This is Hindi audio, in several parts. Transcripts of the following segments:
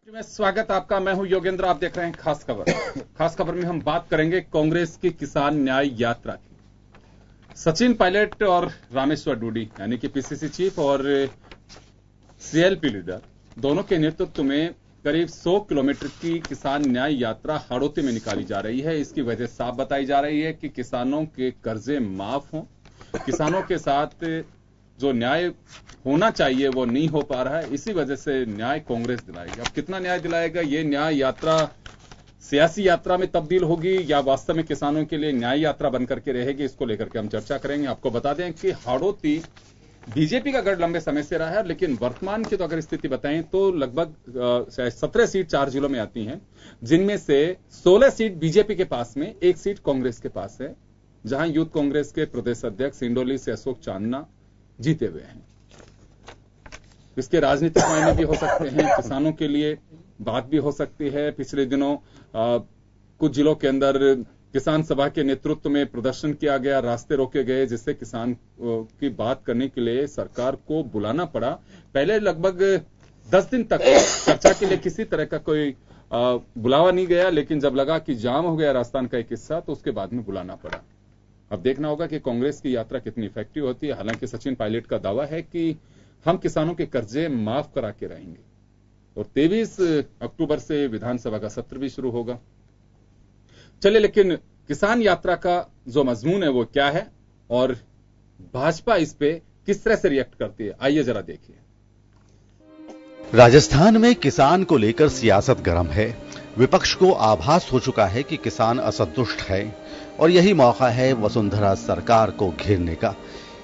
में स्वागत आपका। मैं हूं योगेंद्र, आप देख रहे हैं खास खबर। खास खबर में हम बात करेंगे कांग्रेस की किसान न्याय यात्रा की। सचिन पायलट और रामेश्वर डूडी यानी कि पीसीसी चीफ और सीएलपी लीडर दोनों के नेतृत्व में करीब 100 किलोमीटर की किसान न्याय यात्रा हाड़ौती में निकाली जा रही है। इसकी वजह साफ बताई जा रही है कि किसानों के कर्जे माफ हों, किसानों के साथ जो न्याय होना चाहिए वो नहीं हो पा रहा है। इसी वजह से न्याय कांग्रेस दिलाएगी। अब कितना न्याय दिलाएगा, ये न्याय यात्रा सियासी यात्रा में तब्दील होगी या वास्तव में किसानों के लिए न्याय यात्रा बनकर के रहेगी, इसको लेकर के हम चर्चा करेंगे। आपको बता दें कि हाड़ौती बीजेपी का गढ़ लंबे समय से रहा है, लेकिन वर्तमान की तो अगर स्थिति बताएं तो लगभग 17 सीट 4 जिलों में आती हैं, जिनमें से 16 सीट बीजेपी के पास में, 1 सीट कांग्रेस के पास है, जहां यूथ कांग्रेस के प्रदेश अध्यक्ष इंडोली से अशोक चांदना जीते हुए हैं। इसके राजनीतिक मायने भी हो सकते हैं, किसानों के लिए बात भी हो सकती है। पिछले दिनों कुछ जिलों के अंदर किसान सभा के नेतृत्व में प्रदर्शन किया गया, रास्ते रोके गए, जिससे किसान की बात करने के लिए सरकार को बुलाना पड़ा। पहले लगभग 10 दिन तक चर्चा के लिए किसी तरह का कोई बुलावा नहीं गया, लेकिन जब लगा कि जाम हो गया राजस्थान का एक हिस्सा, तो उसके बाद में बुलाना पड़ा। अब देखना होगा कि कांग्रेस की यात्रा कितनी इफेक्टिव होती है। हालांकि सचिन पायलट का दावा है कि हम किसानों के कर्जे माफ करा के रहेंगे और 23 अक्टूबर से विधानसभा का सत्र भी शुरू होगा। चलिए, लेकिन किसान यात्रा का जो मजमून है वो क्या है और भाजपा इस पे किस तरह से रिएक्ट करती है, आइए जरा देखिए। राजस्थान में किसान को लेकर सियासत गर्म है। विपक्ष को आभास हो चुका है कि किसान असंतुष्ट है और यही मौका है वसुंधरा सरकार को घेरने का।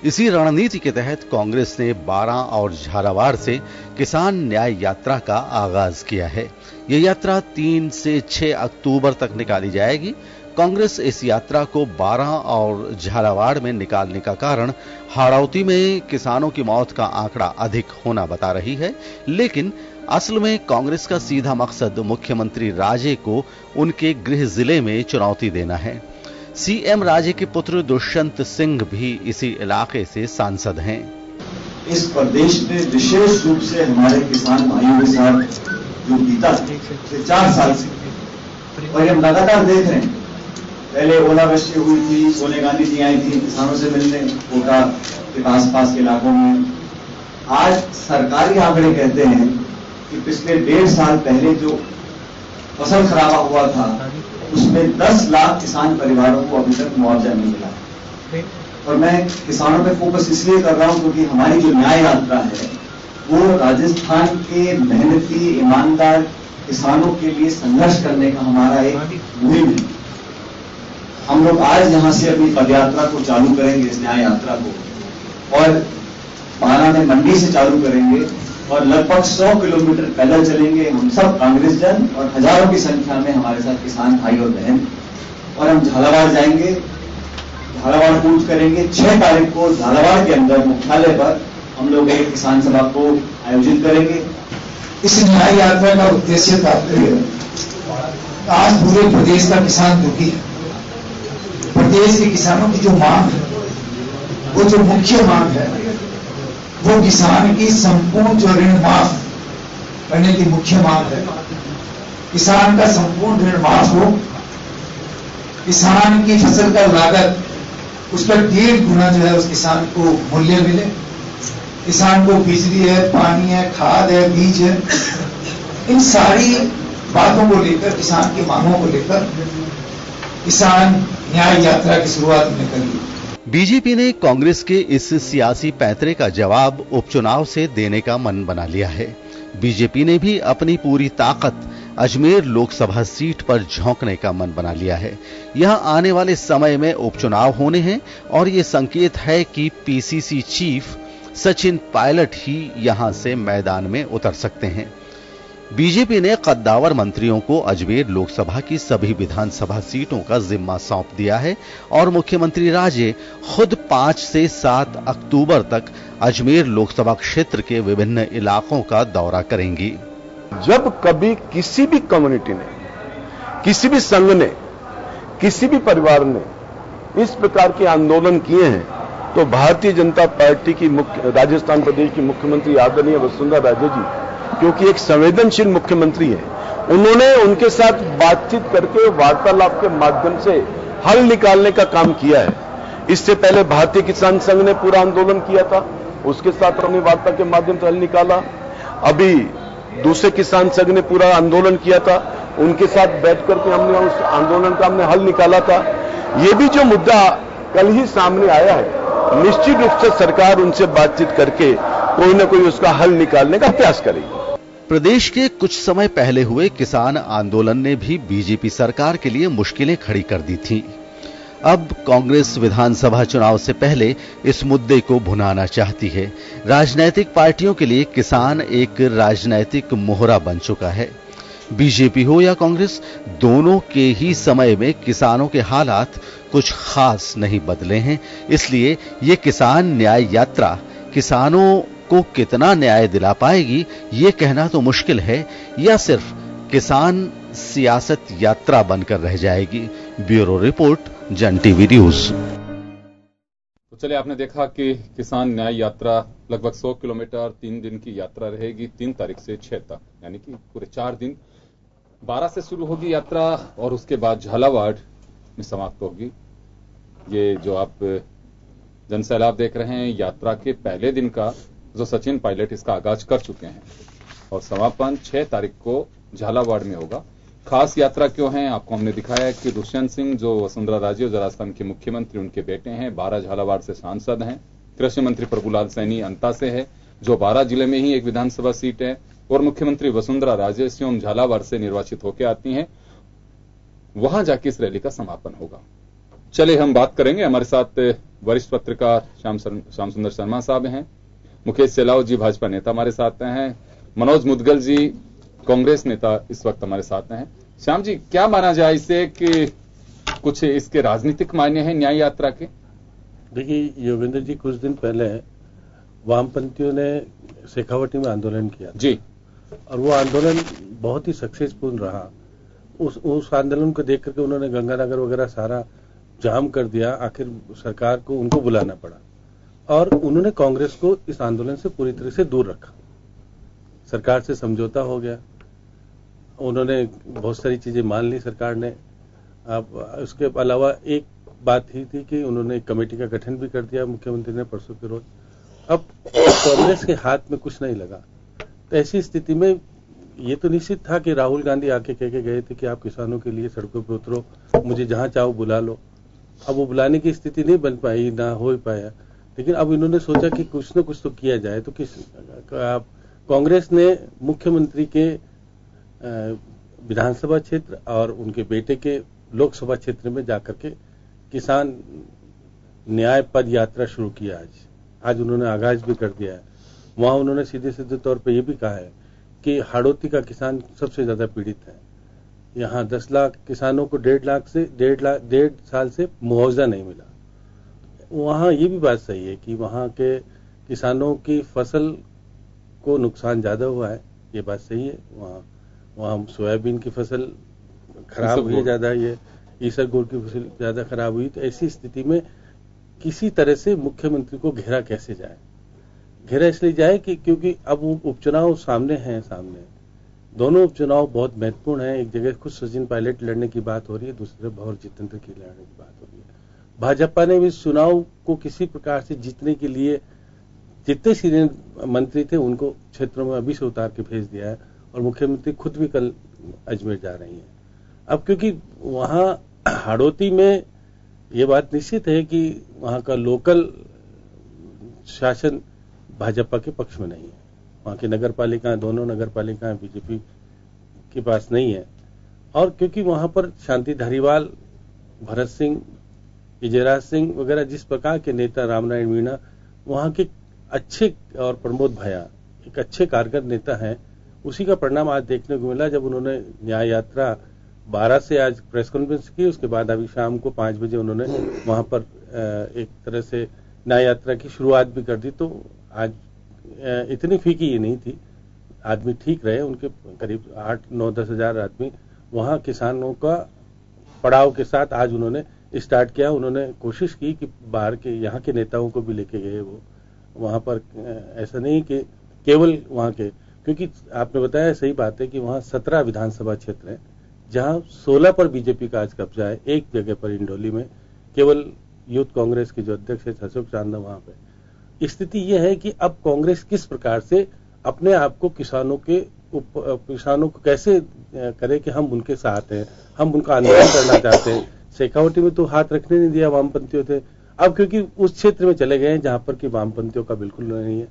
इसी रणनीति के तहत कांग्रेस ने 12 और झालावाड़ से किसान न्याय यात्रा का आगाज किया है। ये यात्रा 3 से 6 अक्टूबर तक निकाली जाएगी। कांग्रेस इस यात्रा को 12 और झालावाड़ में निकालने का कारण हाड़ौती में किसानों की मौत का आंकड़ा अधिक होना बता रही है, लेकिन असल में कांग्रेस का सीधा मकसद मुख्यमंत्री राजे को उनके गृह जिले में चुनौती देना है। सीएम राजे के पुत्र दुष्यंत सिंह भी इसी इलाके से सांसद हैं। इस प्रदेश में विशेष रूप से हमारे किसान भाइयों के साथ जो बीता 4 साल से, और हम लगातार देख रहे हैं, पहले ओलावृष्टि हुई थी, सोनिया गांधी जी आई थी किसानों से मिलने कोटा के आसपास के इलाकों में। आज सरकारी आंकड़े कहते हैं कि पिछले 1.5 साल पहले जो फसल खराबा हुआ था उसमें 10 लाख किसान परिवारों को अभी तक मुआवजा नहीं मिला। और मैं किसानों पे फोकस इसलिए कर रहा हूं क्योंकि हमारी जो न्याय यात्रा है वो राजस्थान के मेहनती ईमानदार किसानों के लिए संघर्ष करने का हमारा एक मुहिम है। हम लोग आज यहां से अपनी पदयात्रा को चालू करेंगे, इस न्याय यात्रा को, और 12 में मंडी से चालू करेंगे और लगभग 100 किलोमीटर पैदल चलेंगे हम सब कांग्रेस जन, और हजारों की संख्या में हमारे साथ किसान भाई और बहन। और हम झालावाड़ जाएंगे, झालावाड़ कूच करेंगे। 6 तारीख को झालावाड़ के अंदर मुख्यालय पर हम लोग एक किसान सभा को आयोजित करेंगे। इस न्याय यात्रा का उद्देश्य तात्पर्य, आज पूरे प्रदेश का किसान दुखी है। प्रदेश के किसानों की जो मांग है, वो जो मुख्य मांग है, वो किसान की संपूर्ण जो ऋण माफ करने की मुख्य मांग है। किसान का संपूर्ण ऋण माफ हो, किसान की फसल का लागत उस पर 1.5 गुना जो है उस किसान को मूल्य मिले। किसान को बिजली है, पानी है, खाद है, बीज है, इन सारी बातों को लेकर, किसान की मांगों को लेकर किसान न्याय यात्रा की शुरुआत हमने करी। बीजेपी ने कांग्रेस के इस सियासी पैंतरे का जवाब उपचुनाव से देने का मन बना लिया है। बीजेपी ने भी अपनी पूरी ताकत अजमेर लोकसभा सीट पर झोंकने का मन बना लिया है। यहां आने वाले समय में उपचुनाव होने हैं और ये संकेत है कि पीसीसी चीफ सचिन पायलट ही यहां से मैदान में उतर सकते हैं। बीजेपी ने कद्दावर मंत्रियों को अजमेर लोकसभा की सभी विधानसभा सीटों का जिम्मा सौंप दिया है और मुख्यमंत्री राजे खुद 5 से 7 अक्टूबर तक अजमेर लोकसभा क्षेत्र के विभिन्न इलाकों का दौरा करेंगी। जब कभी किसी भी कम्युनिटी ने, किसी भी संघ ने, किसी भी परिवार ने इस प्रकार के आंदोलन किए हैं, तो भारतीय जनता पार्टी की राजस्थान प्रदेश की मुख्यमंत्री आदरणीय वसुंधरा राजे जी क्योंकि एक संवेदनशील मुख्यमंत्री है, उन्होंने उनके साथ बातचीत करके वार्तालाप के माध्यम से हल निकालने का काम किया है। इससे पहले भारतीय किसान संघ ने पूरा आंदोलन किया था, उसके साथ हमने वार्ता के माध्यम से हल निकाला। अभी दूसरे किसान संघ ने पूरा आंदोलन किया था, उनके साथ बैठ करके हमने उस आंदोलन का हमने हल निकाला था। ये भी जो मुद्दा कल ही सामने आया है, निश्चित रूप से सरकार उनसे बातचीत करके कोई ना कोई उसका हल निकालने का प्रयास करेगी। प्रदेश के कुछ समय पहले हुए किसान आंदोलन ने भी बीजेपी सरकार के लिए मुश्किलें खड़ी कर दी थीं। अब कांग्रेस विधानसभा चुनाव से पहले इस मुद्दे को भुनाना चाहती है। राजनीतिक पार्टियों के लिए किसान एक राजनीतिक मोहरा बन चुका है। बीजेपी हो या कांग्रेस, दोनों के ही समय में किसानों के हालात कुछ खास नहीं बदले हैं। इसलिए ये किसान न्याय यात्रा किसानों को कितना न्याय दिला पाएगी, ये कहना तो मुश्किल है, या सिर्फ किसान सियासत यात्रा बनकर रह जाएगी। ब्यूरो रिपोर्ट, जन टीवी न्यूज। तो चलिए, आपने देखा कि किसान न्याय यात्रा लगभग 100 किलोमीटर 3 दिन की यात्रा रहेगी, 3 तारीख से 6 तक, यानी कि पूरे 4 दिन। 12 से शुरू होगी यात्रा और उसके बाद झालावाड़ में समाप्त होगी। ये जो आप जनसैलाब देख रहे हैं, यात्रा के पहले दिन का जो सचिन पायलट इसका आगाज कर चुके हैं और समापन 6 तारीख को झालावाड़ में होगा। खास यात्रा क्यों है, आपको हमने दिखाया है कि दुष्यंत सिंह जो वसुंधरा राजे और राजस्थान के मुख्यमंत्री, उनके बेटे हैं, 12 झालावाड़ से सांसद हैं। कृषि मंत्री प्रभुलाल सैनी अंता से है, जो 12 जिले में ही एक विधानसभा सीट है, और मुख्यमंत्री वसुंधरा राजे स्वयं झालावाड़ से निर्वाचित होकर आती हैं। वहां जाके इस रैली का समापन होगा। चलिए, हम बात करेंगे। हमारे साथ वरिष्ठ पत्रकार श्याम सुंदर शर्मा साहब हैं, मुकेश सेलाव जी भाजपा नेता हमारे साथ हैं, मनोज मुदगल जी कांग्रेस नेता इस वक्त हमारे साथ हैं। श्याम जी, क्या माना जाए इसे कि कुछ इसके राजनीतिक मायने हैं न्याय यात्रा के? देखिए योगेंद्र जी, कुछ दिन पहले वामपंथियों ने शेखावटी में आंदोलन किया जी, और वो आंदोलन बहुत ही सक्सेसफुल रहा। उस आंदोलन को देख करके उन्होंने गंगानगर वगैरह सारा जाम कर दिया। आखिर सरकार को उनको बुलाना पड़ा और उन्होंने कांग्रेस को इस आंदोलन से पूरी तरह से दूर रखा। सरकार से समझौता हो गया, उन्होंने बहुत सारी चीजें मान ली सरकार ने। अब उसके अलावा एक बात ही थी कि उन्होंने एक कमेटी का गठन भी कर दिया मुख्यमंत्री ने परसों के रोज। अब कांग्रेस के हाथ में कुछ नहीं लगा, तो ऐसी स्थिति में ये तो निश्चित था कि राहुल गांधी आके कह के गए थे कि आप किसानों के लिए सड़कों पर उतरो, मुझे जहां चाहो बुला लो। अब वो बुलाने की स्थिति नहीं बन पाई, ना हो पाया, लेकिन अब इन्होंने सोचा कि कुछ न कुछ तो किया जाए। तो कांग्रेस ने मुख्यमंत्री के विधानसभा क्षेत्र और उनके बेटे के लोकसभा क्षेत्र में जाकर के किसान न्याय पद यात्रा शुरू किया। आज उन्होंने आगाज भी कर दिया है। वहां उन्होंने सीधे सीधे तौर पे ये भी कहा है कि हाड़ौती का किसान सबसे ज्यादा पीड़ित है। यहाँ 10 लाख किसानों को 1.5 साल से मुआवजा नहीं मिला। वहां ये भी बात सही है कि वहां के किसानों की फसल को नुकसान ज्यादा हुआ है, ये बात सही है। वहां सोयाबीन की फसल खराब हुई ज्यादा, ये ईसरगुल की फसल ज्यादा खराब हुई। तो ऐसी स्थिति में किसी तरह से मुख्यमंत्री को घेरा कैसे जाए? घेरा इसलिए जाए कि क्योंकि अब उपचुनाव सामने हैं। दोनों उपचुनाव बहुत महत्वपूर्ण है। एक जगह खुद सचिन पायलट लड़ने की बात हो रही है, दूसरे भौर जितेंद्र की लड़ने की बात हो रही है। भाजपा ने भी इस चुनाव को किसी प्रकार से जीतने के लिए जितने सीनियर मंत्री थे उनको क्षेत्रों में अभी से उतार के भेज दिया है, और मुख्यमंत्री खुद भी कल अजमेर जा रही है। अब क्योंकि वहां हाड़ौती में ये बात निश्चित है कि वहां का लोकल शासन भाजपा के पक्ष में नहीं है। वहां की नगर पालिका, दोनों नगर पालिकाएं बीजेपी के पास नहीं है, और क्योंकि वहां पर शांति धारीवाल, भरत सिंह, विजयराज सिंह वगैरह जिस प्रकार के नेता, रामनारायण मीणा वहां के अच्छे, और प्रमोद भैया एक अच्छे कारगर नेता हैं, उसी का परिणाम आज देखने को मिला जब उन्होंने न्याय यात्रा 12 से आज प्रेस कॉन्फ्रेंस की। उसके बाद अभी शाम को 5 बजे उन्होंने वहां पर एक तरह से न्याय यात्रा की शुरुआत भी कर दी। तो आज इतनी फीकी ये नहीं थी, आदमी ठीक रहे। उनके करीब 8-9-10 हजार आदमी वहां किसानों का पड़ाव के साथ आज उन्होंने स्टार्ट किया। उन्होंने कोशिश की कि बाहर के यहाँ के नेताओं को भी लेके गए। वो वहां पर ऐसा नहीं कि केवल वहां के क्योंकि आपने बताया सही बात है कि वहां 17 विधानसभा क्षेत्र हैं, जहां 16 पर बीजेपी का आज कब्जा है। एक जगह पर इंडोली में केवल यूथ कांग्रेस के जो अध्यक्ष है अशोक चांदा वहां पे। स्थिति यह है कि अब कांग्रेस किस प्रकार से अपने आप को किसानों को कैसे करे कि हम उनके साथ हैं, हम उनका आंदोलन करना चाहते हैं। शेखावटी में तो हाथ रखने नहीं दिया वामपंथियों थे, अब क्योंकि उस क्षेत्र में चले गए हैं जहां पर कि वामपंथियों का बिल्कुल नहीं है,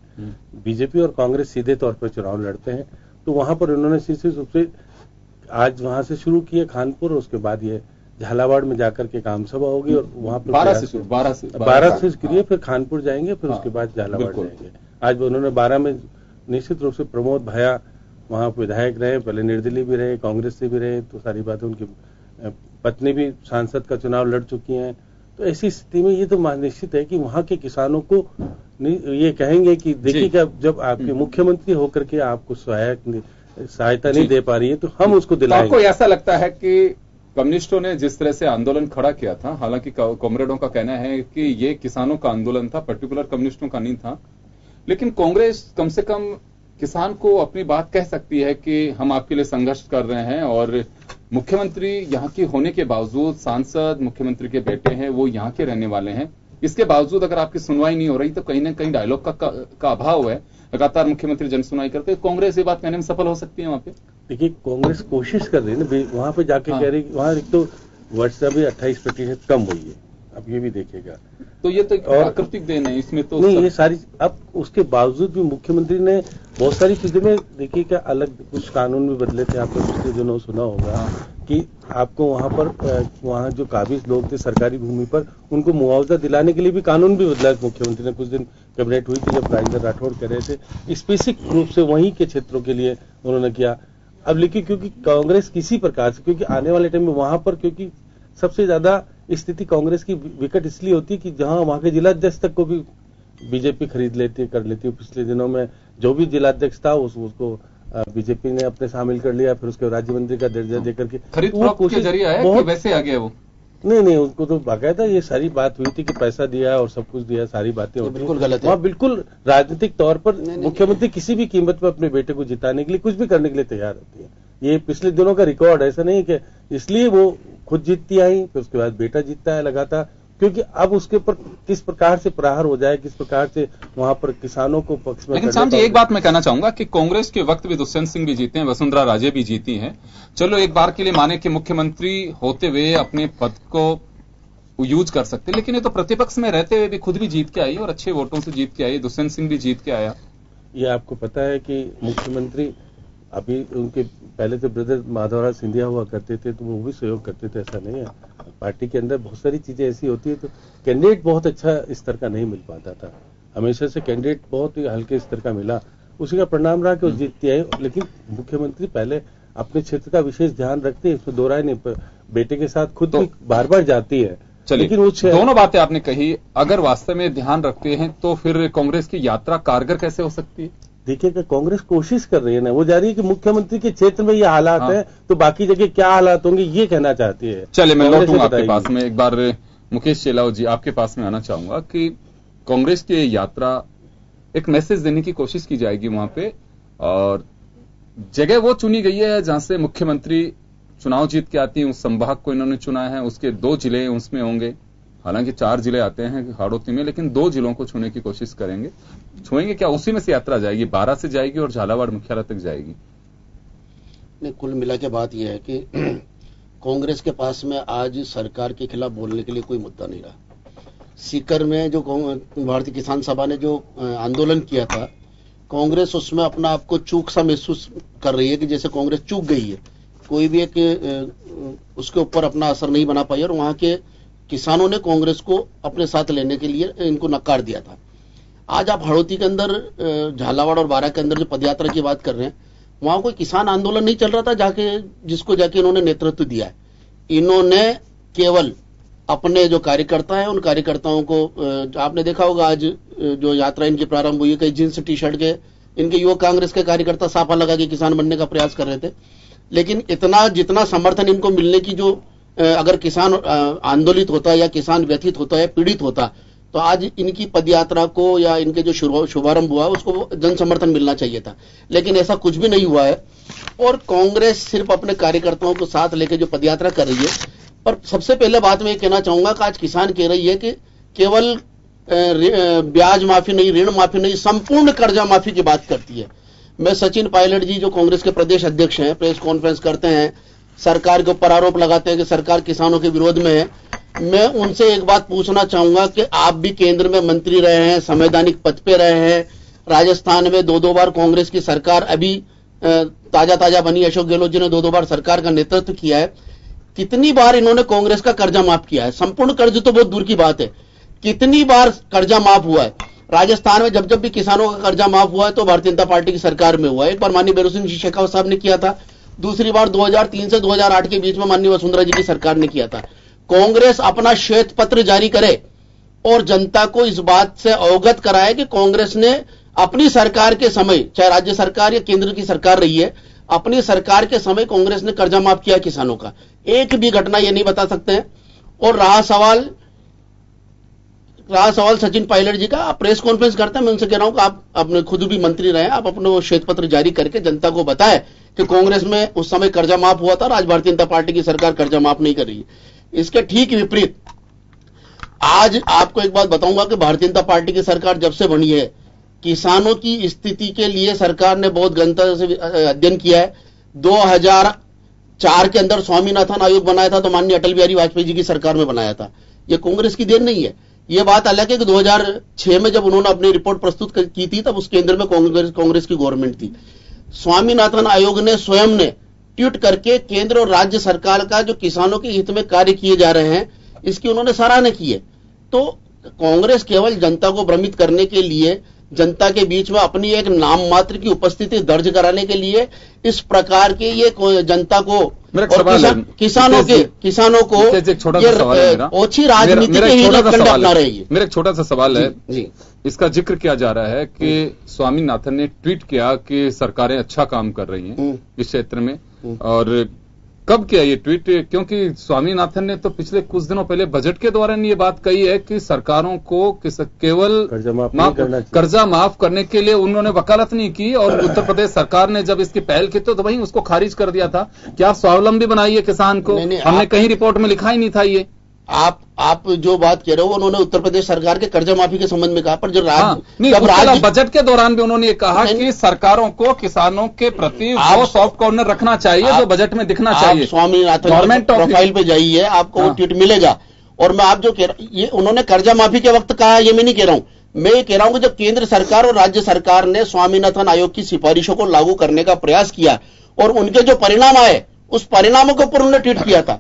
बीजेपी और कांग्रेस सीधे तौर पर चुनाव लड़ते हैं, तो वहां पर उन्होंने सीधे रूप से आज वहां से शुरू किए खानपुर, उसके बाद ये झालावाड़ में जाकर के काम सभा होगी और वहां पर 12 से करिए, फिर खानपुर जाएंगे, फिर उसके बाद झालावाड़ जाएंगे। आज उन्होंने 12 में निश्चित रूप से प्रमोद भाया वहां विधायक रहे, पहले निर्दलीय भी रहे, कांग्रेस से भी रहे, तो सारी बातें, उनकी पत्नी भी सांसद का चुनाव लड़ चुकी हैं। तो ऐसी स्थिति में ये तो निश्चित है कि वहां के किसानों को ये कहेंगे कि देखिए कि जब आपके मुख्यमंत्री होकर के आपको सहायता नहीं दे पा रही है तो हम उसको दिलाएंगे। तो आपको ऐसा लगता है कि कम्युनिस्टों ने जिस तरह से आंदोलन खड़ा किया था, हालांकि कॉमरेडों का कहना है कि ये किसानों का आंदोलन था, पर्टिकुलर कम्युनिस्टों का नहीं था, लेकिन कांग्रेस कम से कम किसान को अपनी बात कह सकती है कि हम आपके लिए संघर्ष कर रहे हैं, और मुख्यमंत्री यहाँ की होने के बावजूद, सांसद मुख्यमंत्री के बेटे हैं, वो यहाँ के रहने वाले हैं, इसके बावजूद अगर आपकी सुनवाई नहीं हो रही तो कहीं ना कहीं डायलॉग का अभाव है। लगातार मुख्यमंत्री जन सुनवाई करते, कांग्रेस ये बात कहने में सफल हो सकती है वहां पे? देखिए, कांग्रेस कोशिश कर रही है ना, वहां पे जाके कह रही, वहां एक तो वर्षा भी 28% कम हुई है, अब ये भी देखेगा, तो ये तो प्राकृतिक देन है, इसमें तो नहीं ये सारी। अब उसके बावजूद भी मुख्यमंत्री ने बहुत सारी चीजों में देखिए क्या अलग कुछ कानून भी बदले थे, आपने पिछले दिनों सुना होगा कि आपको वहां जो काबिज लोग थे सरकारी भूमि पर, उनको मुआवजा दिलाने के लिए भी कानून भी बदला मुख्यमंत्री ने। कुछ दिन कैबिनेट हुई थी जब राजेंद्र राठौड़ कह रहे थे, स्पेसिफिक रूप से वहीं के क्षेत्रों के लिए उन्होंने किया। अब लेकिन क्योंकि कांग्रेस किसी प्रकार से, क्योंकि आने वाले टाइम में वहां पर, क्योंकि सबसे ज्यादा स्थिति कांग्रेस की विकट इसलिए होती है कि जहां वहां के जिलाध्यक्ष तक को भी बीजेपी खरीद लेती है। पिछले दिनों में जो भी जिलाध्यक्ष था उसको बीजेपी ने अपने शामिल कर लिया, फिर उसके राज्य मंत्री का दर्जा देकर के खरीद फरोख्त के जरिए आया कि वैसे आ गया वो? नहीं, उनको तो बाकायदा ये सारी बात हुई थी कि पैसा दिया और सब कुछ दिया, सारी बातें होती बिल्कुल गलत है। वहाँ बिल्कुल राजनीतिक तौर पर मुख्यमंत्री किसी भी कीमत पर अपने बेटे को जिताने के लिए कुछ भी करने के लिए तैयार होती है। ये पिछले दिनों का रिकॉर्ड, ऐसा नहीं कि इसलिए वो खुद जीतती आई, फिर उसके बाद बेटा जीतता है लगातार, क्योंकि अब उसके ऊपर किस प्रकार से प्रहार हो जाए, किस प्रकार से वहां पर किसानों को पक्ष में। लेकिन साहब जी, एक बात मैं कहना चाहूंगा कि कांग्रेस के वक्त भी दुष्यंत सिंह भी जीते हैं, वसुंधरा राजे भी जीती हैं। चलो एक बार के लिए माने कि मुख्यमंत्री होते हुए अपने पद को यूज कर सकते, लेकिन ये तो प्रतिपक्ष में रहते हुए भी खुद भी जीत के आई और अच्छे वोटों से जीत के आई, दुष्यंत सिंह भी जीत के आया। ये आपको पता है कि मुख्यमंत्री अभी उनके पहले तो ब्रदर माधवराज सिंधिया हुआ करते थे, तो वो भी सहयोग करते थे, ऐसा नहीं है। पार्टी के अंदर बहुत सारी चीजें ऐसी होती है, तो कैंडिडेट बहुत अच्छा स्तर का नहीं मिल पाता था, हमेशा से कैंडिडेट बहुत ही हल्के स्तर का मिला, उसी का परिणाम रहा कि वो जीतती आई। लेकिन मुख्यमंत्री पहले अपने क्षेत्र का विशेष ध्यान रखते हैं, इसमें दो राय नहीं, बेटे के साथ खुद भी बार बार जाती है। लेकिन दोनों बातें आपने कही, अगर वास्तव में ध्यान रखते हैं तो फिर कांग्रेस की यात्रा कारगर कैसे हो सकती है? देखिए कि कांग्रेस कोशिश कर रही है ना, वो जा रही है कि मुख्यमंत्री के क्षेत्र में ये हालात हैं, तो बाकी जगह क्या हालात होंगे ये कहना चाहती है। चलिए मैं लौटूंगा आपके पास में, एक बार मुकेश चेलाव जी आपके पास में आना चाहूंगा कि कांग्रेस की यात्रा एक मैसेज देने की कोशिश की जाएगी वहां पे, और जगह वो चुनी गई है जहां से मुख्यमंत्री चुनाव जीत के आती है, उस संभाग को इन्होंने चुना है, उसके 2 जिले उसमें होंगे, हालांकि 4 जिले आते हैं हाड़ौती में, लेकिन 2 जिलों को छूने की कोशिश करेंगे। छुएंगे क्या? उसी में से यात्रा जाएगी, 12 से जाएगी और झालावाड़ मुख्यालय तक जाएगी। नहीं, कुल मिला के बात यह है कि कांग्रेस के पास में आज सरकार के खिलाफ बोलने के लिए कोई मुद्दा नहीं रहा। सीकर में जो भारतीय किसान सभा ने जो आंदोलन किया था, कांग्रेस उसमें अपना आपको चूक सा महसूस कर रही है कि जैसे कांग्रेस चूक गई है, कोई भी एक उसके ऊपर अपना असर नहीं बना पाई, और वहां के किसानों ने कांग्रेस को अपने साथ लेने के लिए इनको नकार दिया था। आज आप हड़ौती के अंदर, झालावाड़ और बारां के अंदर जो पदयात्रा की बात कर रहे हैं, वहां कोई किसान आंदोलन नहीं चल रहा था जिसको जाके इन्होंने नेतृत्व दिया है। इन्होंने केवल अपने जो कार्यकर्ता हैं उन कार्यकर्ताओं को, आपने देखा होगा आज जो यात्रा इनकी प्रारंभ हुई, कई जींस टी शर्ट के इनके युवक कांग्रेस के कार्यकर्ता साफा लगा के किसान बनने का प्रयास कर रहे थे, लेकिन इतना जितना समर्थन इनको मिलने की, जो अगर किसान आंदोलित होता है या किसान व्यथित होता है, पीड़ित होता, तो आज इनकी पदयात्रा को या इनके जो शुभारंभ हुआ उसको जन समर्थन मिलना चाहिए था, लेकिन ऐसा कुछ भी नहीं हुआ है। और कांग्रेस सिर्फ अपने कार्यकर्ताओं को साथ लेकर जो पदयात्रा कर रही है। और सबसे पहले बात मैं ये कहना चाहूंगा कि आज किसान कह रही है कि केवल ब्याज माफी नहीं, ऋण माफी नहीं, संपूर्ण कर्जा माफी की बात करती है। मैं सचिन पायलट जी जो कांग्रेस के प्रदेश अध्यक्ष हैं, प्रेस कॉन्फ्रेंस करते हैं, सरकार के ऊपर आरोप लगाते हैं कि सरकार किसानों के विरोध में है। मैं उनसे एक बात पूछना चाहूंगा कि आप भी केंद्र में मंत्री रहे हैं, संवैधानिक पद पे रहे हैं, राजस्थान में 2-2 बार कांग्रेस की सरकार, अभी ताजा बनी अशोक गहलोत जी ने 2-2 बार सरकार का नेतृत्व किया है। कितनी बार इन्होंने कांग्रेस का कर्जा माफ किया है? संपूर्ण कर्ज तो बहुत दूर की बात है, कितनी बार कर्जा माफ हुआ है? राजस्थान में जब भी किसानों का कर्जा माफ हुआ है तो भारतीय जनता पार्टी की सरकार में हुआ है। एक बार माननीय बेरू सिंह शेखावत साहब ने किया था, दूसरी बार 2003 से 2008 के बीच में माननीय वसुंधरा जी की सरकार ने किया था। कांग्रेस अपना श्वेत पत्र जारी करे और जनता को इस बात से अवगत कराए कि कांग्रेस ने अपनी सरकार के समय, चाहे राज्य सरकार या केंद्र की सरकार रही है, अपनी सरकार के समय कांग्रेस ने कर्जा माफ किया किसानों का। एक भी घटना ये नहीं बता सकते हैं। और रहा सवाल सचिन पायलट जी का, आप प्रेस कॉन्फ्रेंस करते हैं, मैं उनसे कह रहा हूं कि आप अपने खुद भी मंत्री रहे, आप अपने श्वेत पत्र जारी करके जनता को बताएं कि कांग्रेस में उस समय कर्जा माफ हुआ था और आज भारतीय जनता पार्टी की सरकार कर्जा माफ नहीं कर रही है। इसके ठीक विपरीत आज आपको एक बात बताऊंगा कि भारतीय जनता पार्टी की सरकार जब से बनी है, किसानों की स्थिति के लिए सरकार ने बहुत गहनता से अध्ययन किया है। 2004 के अंदर स्वामीनाथन आयोग बनाया था तो माननीय अटल बिहारी वाजपेयी जी की सरकार में बनाया था। यह कांग्रेस की देन नहीं है। यह बात अलग है कि 2006 में जब उन्होंने अपनी रिपोर्ट प्रस्तुत की थी तब उस केंद्र में कांग्रेस की गवर्नमेंट थी। स्वामीनाथन आयोग ने स्वयं ने ट्वीट करके केंद्र और राज्य सरकार का जो किसानों के हित में कार्य किए जा रहे हैं इसकी उन्होंने सराहना की है। तो कांग्रेस केवल जनता को भ्रमित करने के लिए, जनता के बीच में अपनी एक नाम मात्र की उपस्थिति दर्ज कराने के लिए इस प्रकार के ये जनता को और किसानों को ओछी राजनीति के हीरे अपना रही है। मेरा एक छोटा सा सवाल है जी। इसका जिक्र किया जा रहा है कि स्वामीनाथन ने ट्वीट किया कि सरकारें अच्छा काम कर रही हैं इस क्षेत्र में, और कब किया ये ट्वीट? क्योंकि स्वामीनाथन ने तो पिछले कुछ दिनों पहले बजट के दौरान ये बात कही है कि सरकारों को केवल कर्जा माफ करने के लिए उन्होंने वकालत नहीं की, और उत्तर प्रदेश सरकार ने जब इसकी पहल की तो वहीं उसको खारिज कर दिया था। क्या स्वावलंबी बनाइए किसान को? हमने कहीं रिपोर्ट में लिखा ही नहीं था ये। आप जो बात कह रहे हो उन्होंने उत्तर प्रदेश सरकार के कर्जा माफी के संबंध में कहा, पर जो बजट के दौरान भी उन्होंने कहा कि सरकारों को किसानों के प्रति वो सॉफ्ट कॉर्नर रखना चाहिए जो बजट में दिखना चाहिए। स्वामीनाथन गवर्नमेंट प्रोफाइल पे जाइए, आपको वो ट्वीट मिलेगा। और मैं आप जो कह रहा ये उन्होंने कर्जा माफी के वक्त कहा, ये मैं नहीं कह रहा हूं। मैं ये कह रहा हूं कि जब केंद्र सरकार और राज्य सरकार ने स्वामीनाथन आयोग की सिफारिशों को लागू करने का प्रयास किया और उनके जो परिणाम आए उस परिणामों के ऊपर उन्होंने ट्वीट किया था।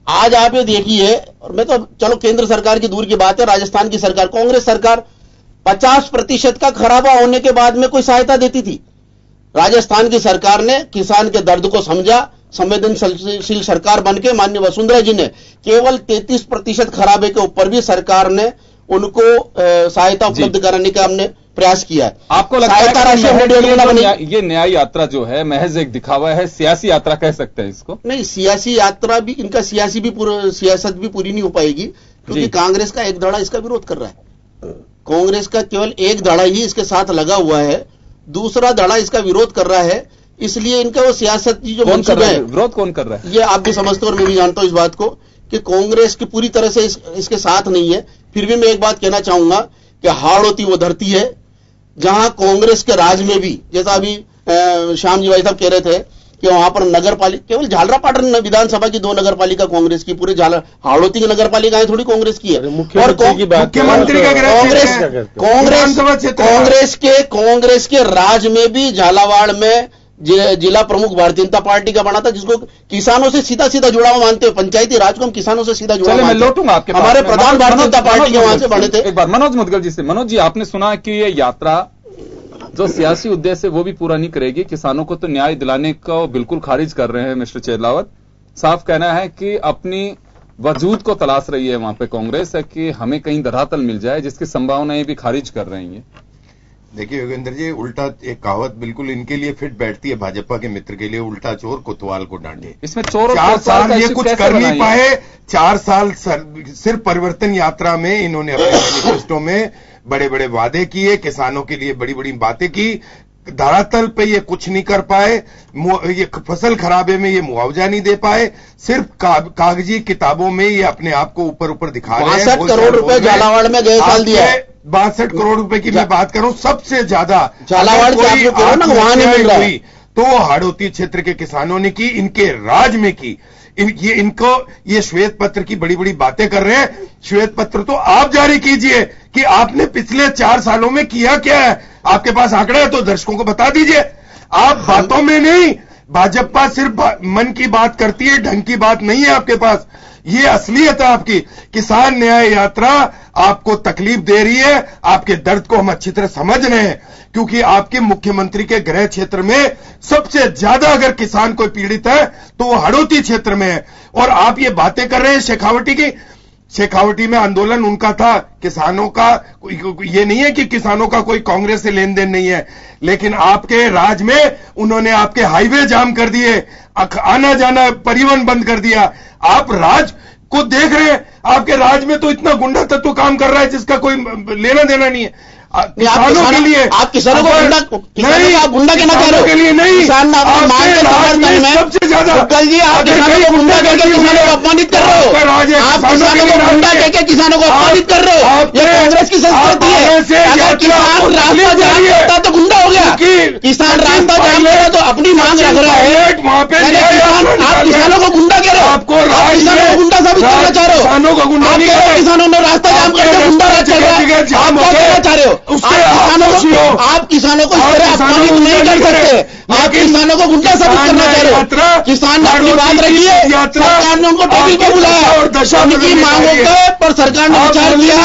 आज आप ये देखिए, और मैं तो चलो केंद्र सरकार की दूर की बात है, राजस्थान की सरकार, कांग्रेस सरकार 50% का खराबा होने के बाद में कोई सहायता देती थी। राजस्थान की सरकार ने किसान के दर्द को समझा, संवेदनशील सरकार बनके माननीय वसुंधरा जी ने केवल 33% खराबे के ऊपर भी सरकार ने उनको सहायता उपलब्ध कराने का हमने प्रयास किया है। आपको लगता है कि ये न्याय यात्रा जो है महज एक दिखावा है, सियासी यात्रा कह सकते हैं इसको? नहीं, सियासी यात्रा भी, इनका सियासत भी पूरी नहीं हो पाएगी क्योंकि कांग्रेस का एक धड़ा इसका विरोध कर रहा है। कांग्रेस का केवल एक धड़ा ही इसके साथ लगा हुआ है, दूसरा धड़ा इसका विरोध कर रहा है। इसलिए इनका वो सियासत जो मंसूबा है, विरोध कौन कर रहा है, ये आप भी समझते हो और मैं भी जानता हूं इस बात को कि कांग्रेस की पूरी तरह से इसके साथ नहीं है। फिर भी मैं एक बात कहना चाहूंगा कि हाड़ होती वो धरती है जहां कांग्रेस के राज में भी, जैसा अभी श्याम जी भाई साहब कह रहे थे कि वहां पर नगर पालिका, केवल झालरापाटन विधानसभा की 2 नगर पालिका कांग्रेस की, पूरे हाड़ौती की नगर पालिकाएं थोड़ी कांग्रेस की है। और कांग्रेस के राज में भी झालावाड़ में जिला प्रमुख भारतीय जनता पार्टी का बना था, जिसको किसानों से सीधा जुड़ा हुआ मानते हैं। पंचायती राज को हम किसानों से सीधा जुड़ा मैं लौटूंगा आपके हमारे प्रधान भारतीय जनता पार्टी के वहां से बने थे। एक बार मनोज मुदगल जी से, मनोज जी आपने सुना कि ये यात्रा जो सियासी उद्देश्य वो भी पूरा नहीं करेगी, किसानों को तो न्याय दिलाने को बिल्कुल खारिज कर रहे हैं मिस्टर चेलावत। साफ कहना है कि अपनी वजूद को तलाश रही है वहां पे कांग्रेस है कि हमें कहीं धरातल मिल जाए, जिसकी संभावनाएं भी खारिज कर रही हैं। देखिए योगेंद्र जी, उल्टा एक कहावत बिल्कुल इनके लिए फिट बैठती है, भाजपा के मित्र के लिए, उल्टा चोर कोतवाल को डांटे। इसमें चोर 4 साल ये कुछ कर नहीं पाए। 4 साल सिर्फ परिवर्तन यात्रा में इन्होंने अपने मैनिफेस्टो में बड़े बड़े वादे किए, किसानों के लिए बड़ी बड़ी बातें की, धरातल पे ये कुछ नहीं कर पाए। ये फसल खराबे में ये मुआवजा नहीं दे पाए, सिर्फ कागजी किताबों में ये अपने आप को ऊपर ऊपर दिखा रहे हैं। 62 करोड़ रुपए झालावाड़ में गए साल दिया। 62 करोड़ रुपए की मैं बात करूं, सबसे ज्यादा झालावाड़ की वहां नहीं मिल रहा है तो हाड़ौती क्षेत्र के किसानों ने की, इनके राज में की। ये श्वेत पत्र की बड़ी बड़ी बातें कर रहे हैं। श्वेत पत्र तो आप जारी कीजिए कि आपने पिछले 4 सालों में किया क्या है। आपके पास आंकड़ा है तो दर्शकों को बता दीजिए। आप बातों में नहीं, भाजपा सिर्फ मन की बात करती है, ढंग की बात नहीं है आपके पास। ये असलियत है आपकी। किसान न्याय यात्रा आपको तकलीफ दे रही है, आपके दर्द को हम अच्छी तरह समझ रहे हैं, क्योंकि आपके मुख्यमंत्री के गृह क्षेत्र में सबसे ज्यादा अगर किसान कोई पीड़ित है तो वो हाड़ौती क्षेत्र में है। और आप ये बातें कर रहे हैं शेखावटी की। शेखावटी में आंदोलन उनका था, किसानों का ये नहीं है कि किसानों का कोई कांग्रेस से लेन देन नहीं है, लेकिन आपके राज में उन्होंने आपके हाईवे जाम कर दिए, आना जाना परिवहन बंद कर दिया। आप राज को देख रहे हैं, आपके राज में तो इतना गुंडा तत्व काम कर रहा है जिसका कोई लेना देना नहीं है। किसानों के लिए आप किसानों को गुंडा कहना चाह रहे हो? के लिए नहीं, किसान सबसे ज्यादा कल जी आप किसानों को गुंडा कहकर किसानों को अपमानित कर रहे हो। आप किसानों को गुंडा कहकर किसानों को अपमानित कर रहे हो। ये कांग्रेस की संस्कृति है। अगर किसान रास्ता जाम करता तो गुंडा हो गया। किसान रास्ता जाम करे तो अपनी मांग रख रहा है, वहां पे आप किसानों को गुंडा कह रहे हो। आपको किसानों को गुंडा साबित करना चाह रहे हो। किसानों को गुंडा नहीं, किसानों ने रास्ता जाम करके गुंडा राज चल रहा है। आप क्या कहना चाह रहे हो? आप किसानों को इस तरह अपमानित नहीं कर सकते। आप किसानों को गुंडा साबित करना चाह रहे हो। किसान ने अपनी बात रखी है, सरकार ने उनको टेबल पर बुलाया और उनकी मांगों पर सरकार ने विचार किया।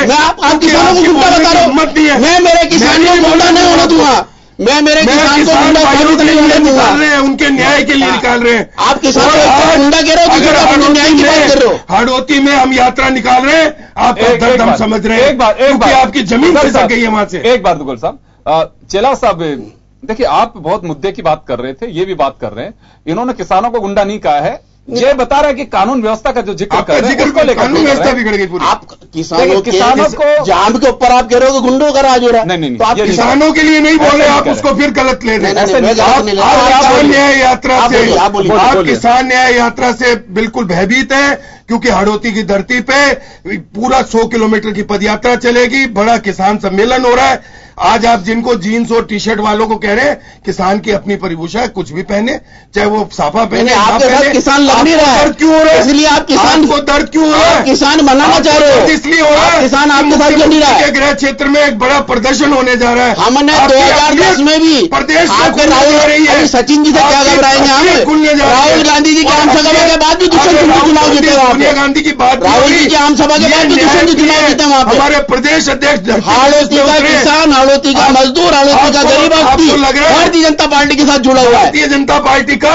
मैं आप किसानों को गुंडा बता रहा हूं। मैं मेरे किसान को गुंडा नहीं होने दूंगा। मैं मेरे किसान को गुंडा साबित नहीं होने दूंगा। उनके न्याय के लिए निकाल रहे हैं। आप किसानों को गुंडा कह रहे हो, किसानों को न्याय की बात कर रहे हो। हाड़ौती में हम यात्रा निकाल रहे हैं, आपका दर्द हम समझ रहे हैं। एक बार आपकी जमीन खिसक गई है वहां से। एक बार दुगल साहब, चेला साहब, देखिए आप बहुत मुद्दे की बात कर रहे थे, ये भी बात कर रहे हैं। इन्होंने किसानों को गुंडा नहीं कहा है, ये बता रहा है कि कानून व्यवस्था का जो जिक्र कर रहे हैं उसको लेकर कानून व्यवस्था बिगड़ गई पूरी। आप किसानों को जाम के ऊपर आप कह रहे हो कि गुंडों का राज हो रहा है। नहीं, तो आप किसानों के लिए नहीं बोले, आप उसको फिर गलत ले रहे हैं। किसान न्याय यात्रा से आप किसान न्याय यात्रा से बिल्कुल भयभीत है, क्योंकि हाड़ौती की धरती पे पूरा 100 किलोमीटर की पदयात्रा चलेगी, बड़ा किसान सम्मेलन हो रहा है। आज आप जिनको जीन्स और टी शर्ट वालों को कह रहे हैं किसान की अपनी परिभाषा है, कुछ भी पहने, चाहे वो साफा पहने, आपके साथ किसान लग नहीं रहा है, दर्द क्यों हो रहा है? इसलिए आप किसान को दर्द क्यों हो रहा है? किसान बनाना चाह रहे हो, इसलिए हो रहा है किसान आपके साथ क्यों नहीं रहा है? गृह क्षेत्र में एक बड़ा प्रदर्शन होने जा रहा है। हमने 2010 में भी प्रदेश आपके राहुल सचिन जी से क्या घबराएंगे हम? राहुल गांधी जी की आम सभा के बाद भी दुष्यंत चुनाव जीते वहां पे। गांधी की बात, राहुल जी की आम सभा के बाद भी दुष्यंत चुनाव जीते वहां पे। हमारे प्रदेश अध्यक्ष हाड़ौती का किसान, हाड़ौती का मजदूर, हाड़ौती का गरीब भारतीय जनता पार्टी के साथ जुड़ा हुआ है। भारतीय जनता पार्टी का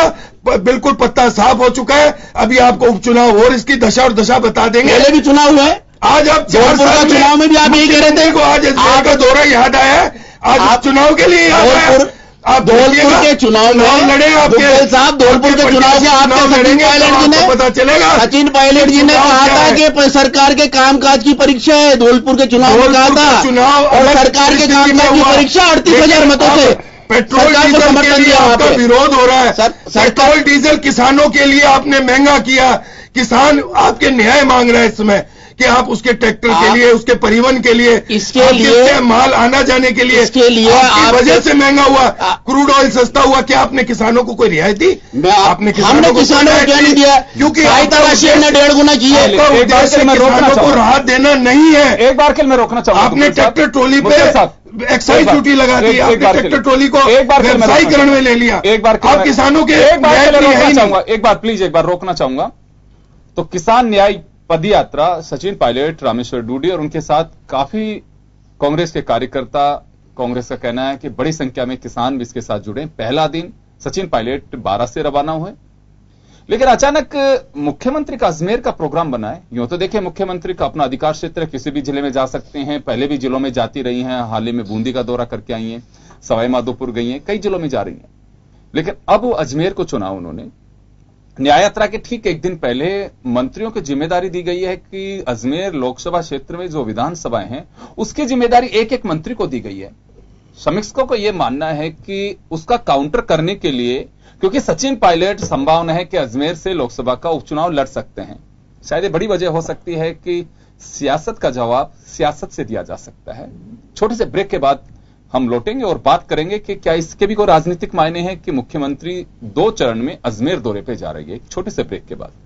बिल्कुल पत्ता साफ हो चुका है। अभी आपको उपचुनाव और इसकी दशा और दशा बता देंगे। पहले भी चुनाव हुआ है। आज आप जौनपुर का चुनाव में भी आप यही कह रहे थे। आज आपका दौरा याद आया, आज चुनाव के लिए याद आया। आप धौलपुर के चुनाव में लड़े आपके साहब, धौलपुर के चुनाव में आपके सचिन पायलट जी ने पता चलेगा। सचिन पायलट जी ने कहा था कि सरकार के कामकाज की परीक्षा है। धौलपुर के चुनाव में कहा था चुनाव और सरकार के कामकाज की परीक्षा 38,000 मतों से पेट्रोल डीजल के लिए आपका विरोध हो रहा है। पेट्रोल डीजल किसानों के लिए आपने महंगा किया। किसान आपके न्याय मांग रहा है इस समय कि आप उसके ट्रैक्टर के लिए, उसके परिवहन के लिए, इसके लिए माल आना जाने के लिए, इसके लिए आपकी वजह से महंगा हुआ, क्रूड ऑयल सस्ता हुआ। क्या आपने किसानों को कोई रियायत दी? हमने किसानों को क्या नहीं दिया? क्योंकि सहायता राशि ने 1.5 गुना की है। किसानों को राहत देना नहीं है। एक बार के लिए मैं रोकना चाहूंगा। आपने ट्रैक्टर ट्रॉली पे एक्साइज ड्यूटी लगा दी, आपने ट्रैक्टर ट्रॉली को व्यवसायीकरण में ले लिया। एक बार आप किसानों के एक बार प्लीज एक बार रोकना चाहूंगा। तो किसान न्याय पदयात्रा, सचिन पायलट, रामेश्वर डूडी और उनके साथ काफी कांग्रेस के कार्यकर्ता, कांग्रेस का कहना है कि बड़ी संख्या में किसान भी इसके साथ जुड़े। पहला दिन सचिन पायलट 12 से रवाना हुए। लेकिन अचानक मुख्यमंत्री का अजमेर का प्रोग्राम बना है। यूं तो देखिए, मुख्यमंत्री का अपना अधिकार क्षेत्र है, किसी भी जिले में जा सकते हैं, पहले भी जिलों में जाती रही हैं, हाल ही में बूंदी का दौरा करके आई हैं, सवाई माधोपुर गई हैं, कई जिलों में जा रही हैं। लेकिन अब वो अजमेर को चुना उन्होंने। न्याय यात्रा के ठीक एक दिन पहले मंत्रियों की जिम्मेदारी दी गई है कि अजमेर लोकसभा क्षेत्र में जो विधानसभाएं हैं उसकी जिम्मेदारी एक एक मंत्री को दी गई है। समीक्षकों को यह मानना है कि उसका काउंटर करने के लिए, क्योंकि सचिन पायलट संभावना है कि अजमेर से लोकसभा का उपचुनाव लड़ सकते हैं, शायद ये बड़ी वजह हो सकती है कि सियासत का जवाब सियासत से दिया जा सकता है। छोटे से ब्रेक के बाद हम लौटेंगे और बात करेंगे कि क्या इसके भी कोई राजनीतिक मायने हैं कि मुख्यमंत्री 2 चरण में अजमेर दौरे पे जा रही है। छोटे से ब्रेक के बाद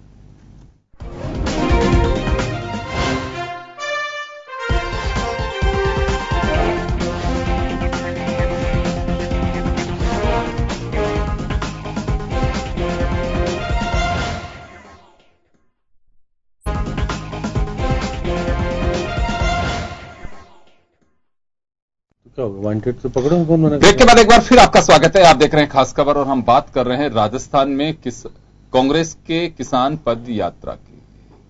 वांटेड तो पकड़ो, कौन मना? ब्रेक के बाद एक बार फिर आपका स्वागत है। आप देख रहे हैं खास खबर और हम बात कर रहे हैं राजस्थान में कांग्रेस के किसान पद यात्रा की।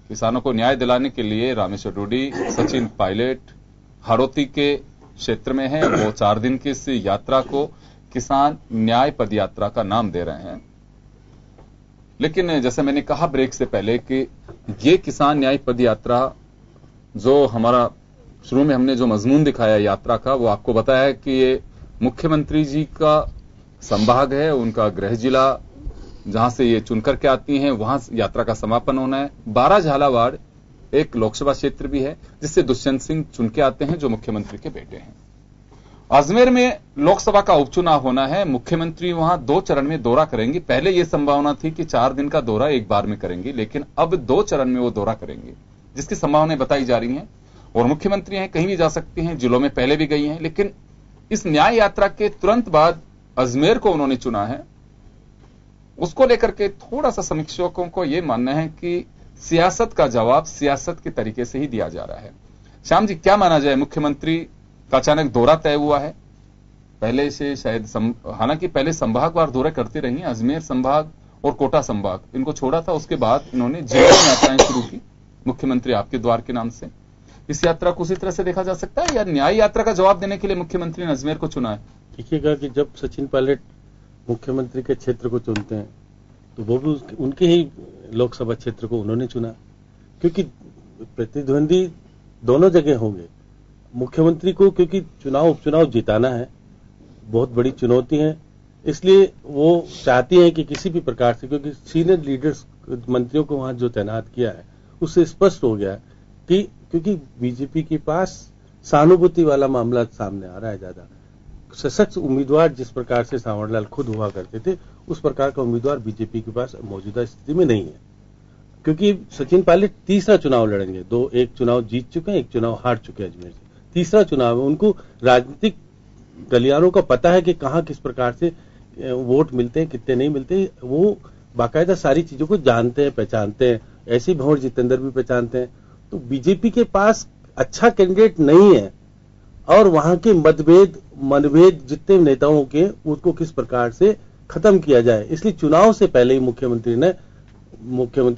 किसानों को न्याय दिलाने के लिए रामेश्वर डूडी, सचिन पायलट हाड़ौती के क्षेत्र में है। वो 4 दिन की इस यात्रा को किसान न्याय पद यात्रा का नाम दे रहे हैं। लेकिन जैसे मैंने कहा ब्रेक से पहले कि ये किसान न्याय पद यात्रा, जो हमारा शुरू में हमने जो मजमून दिखाया यात्रा का, वो आपको बताया है कि ये मुख्यमंत्री जी का संभाग है, उनका गृह जिला जहां से ये चुनकर के आती हैं वहां यात्रा का समापन होना है। 12 झालावाड़ एक लोकसभा क्षेत्र भी है जिससे दुष्यंत सिंह चुन के आते हैं, जो मुख्यमंत्री के बेटे हैं। अजमेर में लोकसभा का उपचुनाव होना है। मुख्यमंत्री वहां 2 चरण में दौरा करेंगे। पहले यह संभावना थी कि 4 दिन का दौरा एक बार में करेंगे, लेकिन अब 2 चरण में वो दौरा करेंगे, जिसकी संभावनाएं बताई जा रही हैं। और मुख्यमंत्री हैं, कहीं भी जा सकती हैं, जिलों में पहले भी गई हैं, लेकिन इस न्याय यात्रा के तुरंत बाद अजमेर को उन्होंने चुना है। उसको लेकर के थोड़ा सा समीक्षकों को यह मानना है कि सियासत का जवाब सियासत के तरीके से ही दिया जा रहा है। श्याम जी, क्या माना जाए? मुख्यमंत्री का अचानक दौरा तय हुआ है, पहले से शायद हालांकि पहले संभागवार दौरे करती रही, अजमेर संभाग और कोटा संभाग इनको छोड़ा था, उसके बाद इन्होंने जिला यात्राएं शुरू की मुख्यमंत्री आपके द्वार के नाम से। इस यात्रा को उसी तरह से देखा जा सकता है या न्याय यात्रा का जवाब देने के लिए मुख्यमंत्री ने अजमेर को चुना है? देखिएगा कि जब सचिन पायलट मुख्यमंत्री के क्षेत्र को चुनते हैं तो वो भी उनके ही लोकसभा क्षेत्र को उन्होंने चुना, क्योंकि प्रतिद्वंदी दोनों जगह होंगे। मुख्यमंत्री को क्योंकि उपचुनाव जिताना है, बहुत बड़ी चुनौती है, इसलिए वो चाहती हैं कि किसी भी प्रकार से, क्योंकि सीनियर लीडर्स मंत्रियों को वहां जो तैनात किया है उससे स्पष्ट हो गया कि क्योंकि बीजेपी के पास सहानुभूति वाला मामला सामने आ रहा है, ज्यादा सशक्त उम्मीदवार जिस प्रकार से सांवरलाल खुद हुआ करते थे उस प्रकार का उम्मीदवार बीजेपी के पास मौजूदा स्थिति में नहीं है। क्योंकि सचिन पायलट तीसरा चुनाव लड़ेंगे, 1 चुनाव जीत चुके हैं, 1 चुनाव हार चुके हैं अजमेर से, तीसरा चुनाव है। उनको राजनीतिक गलियारों का पता है कि कहां किस प्रकार से वोट मिलते हैं, कितने नहीं मिलते, वो बाकायदा सारी चीजों को जानते हैं, पहचानते हैं। ऐसे भंवर जितेंद्र भी पहचानते हैं। तो बीजेपी के पास अच्छा कैंडिडेट नहीं है और वहां के मनभेद जितने नेताओं के, उसको किस प्रकार से खत्म किया जाए, इसलिए चुनाव से पहले ही मुख्यमंत्री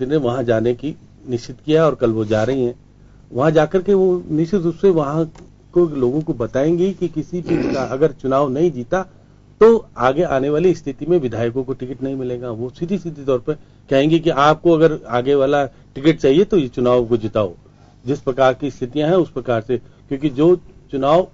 ने वहां जाने की निश्चित किया और कल वो जा रही हैं। वहां जाकर के वो निश्चित रूप से वहां को लोगों को बताएंगे कि किसी भी अगर चुनाव नहीं जीता तो आगे आने वाली स्थिति में विधायकों को टिकट नहीं मिलेगा। वो सीधी तौर पर कहेंगे कि आपको अगर आगे वाला टिकट चाहिए तो ये चुनाव को जिताओ। जिस प्रकार की स्थितियां हैं उस प्रकार से, क्योंकि जो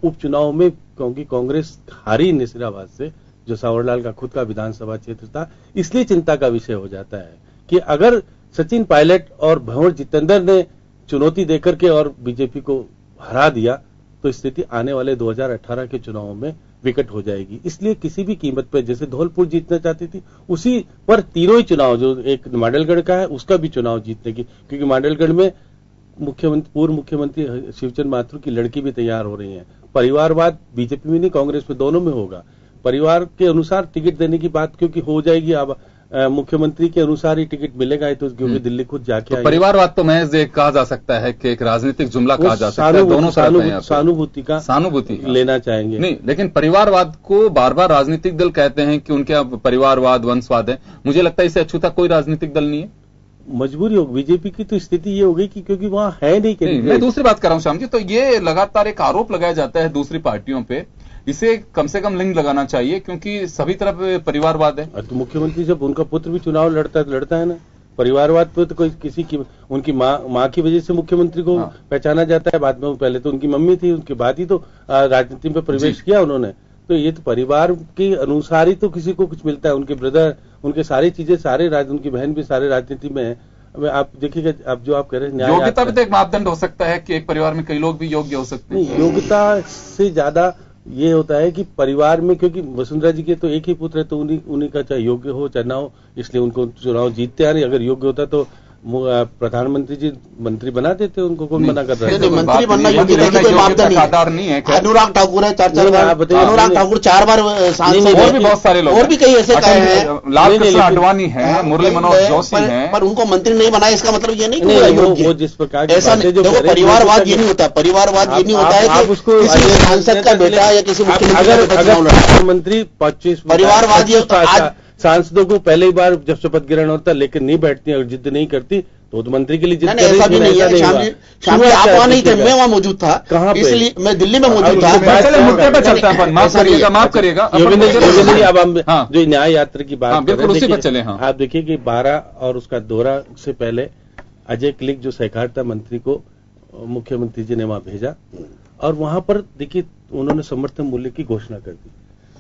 उपचुनाव में क्योंकि कांग्रेस हारी नसीराबाद से, जो सांवरलाल का खुद का विधानसभा क्षेत्र था, इसलिए चिंता का विषय हो जाता है कि अगर सचिन पायलट और भंवर जितेंद्र ने चुनौती देकर के और बीजेपी को हरा दिया तो स्थिति आने वाले 2018 के चुनावों में विकट हो जाएगी। इसलिए किसी भी कीमत पर, जैसे धौलपुर जीतना चाहती थी, उसी पर तीनों ही चुनाव, जो एक मांडलगढ़ का है उसका भी चुनाव जीतने की, क्योंकि मांडलगढ़ में पूर्व मुख्यमंत्री शिवचंद माथुर की लड़की भी तैयार हो रही है। परिवारवाद बीजेपी में नहीं, कांग्रेस में, दोनों में होगा। परिवार के अनुसार टिकट देने की बात क्योंकि हो जाएगी। अब मुख्यमंत्री के अनुसार ही टिकट मिलेगा, तो क्योंकि दिल्ली खुद जाके तो परिवारवाद तो महज एक कहा जा सकता है कि एक राजनीतिक जुमला कहा जा सकता है, दोनों सहानुभूति लेना चाहेंगे नहीं, लेकिन परिवारवाद को बार बार राजनीतिक दल कहते हैं कि उनके परिवारवाद वंशवाद है। मुझे लगता है इससे अछूता कोई राजनीतिक दल नहीं है। मजबूरी होगी बीजेपी की, तो स्थिति ये हो गई कि क्योंकि वहां है नहीं। मैं दूसरी बात कर रहा हूं श्याम जी, तो ये लगातार एक आरोप लगाया जाता है दूसरी पार्टियों पे, इसे कम से कम लिंक लगाना चाहिए क्योंकि सभी तरफ परिवारवाद है। तो मुख्यमंत्री जब उनका पुत्र भी चुनाव लड़ता है ना, परिवारवाद पे तो कोई किसी की उनकी माँ की वजह से मुख्यमंत्री को पहचाना जाता है, बाद में पहले तो उनकी मम्मी थी, उनके बाद ही तो राजनीति में प्रवेश किया उन्होंने। तो ये तो परिवार के अनुसार ही तो किसी को कुछ मिलता है, उनके ब्रदर, उनके सारी चीजें, उनकी बहन भी सारे राजनीति में है। आप देखिएगा, अब जो आप कह रहे हैं योग्यता भी तो एक मापदंड हो सकता है कि एक परिवार में कई लोग भी योग्य हो सकते हैं। नहीं, योग्यता से ज्यादा ये होता है कि परिवार में, क्योंकि वसुंधरा जी के तो एक ही पुत्र है, तो उन्हीं का चाहे योग्य हो चाहे ना हो, इसलिए उनको चुनाव जीतते आ रही। अगर योग्य होता तो प्रधानमंत्री जी मंत्री बना देते, उनको कौन मना कर रहा है? मंत्री बनना कोई मापदंड नहीं है। अनुराग ठाकुर है 4 बार, अनुराग ठाकुर 4 बार सांसद, और भी बहुत सारे लोग, और भी कई ऐसे कहे हैं, लाल कृष्ण आडवाणी है, मुरली मनोहर जोशी हैं, पर उनको मंत्री नहीं बनाया, इसका मतलब ये नहीं वो जिस प्रकार ऐसा देखो, परिवारवाद ये नहीं होता, परिवारवाद ये नहीं होता है कि किसी सांसद का बेटा या किसी मुख्यमंत्री 25 परिवारवाद सांसदों को पहले ही बार जब शपथ ग्रहण होता लेकिन नहीं बैठती और जिद नहीं करती तो मंत्री के लिए जिद कर ऐसा भी नहीं है। शाम आप वहां नहीं थे, मैं वहां मौजूद था, कहाँ पे? इसलिए मैं दिल्ली में मौजूद था। मुद्दे पे चलता है, माफ करिएगा योगेंद्र जी, अब हम जो न्याय यात्रा की बात बिल्कुल उसी पर चले। आप देखिए कि 12 और उसका दौरा से पहले अजय क्लिक जो सहकारिता मंत्री को मुख्यमंत्री जी ने वहां भेजा और वहां पर देखिए उन्होंने समर्थन मूल्य की घोषणा कर दी।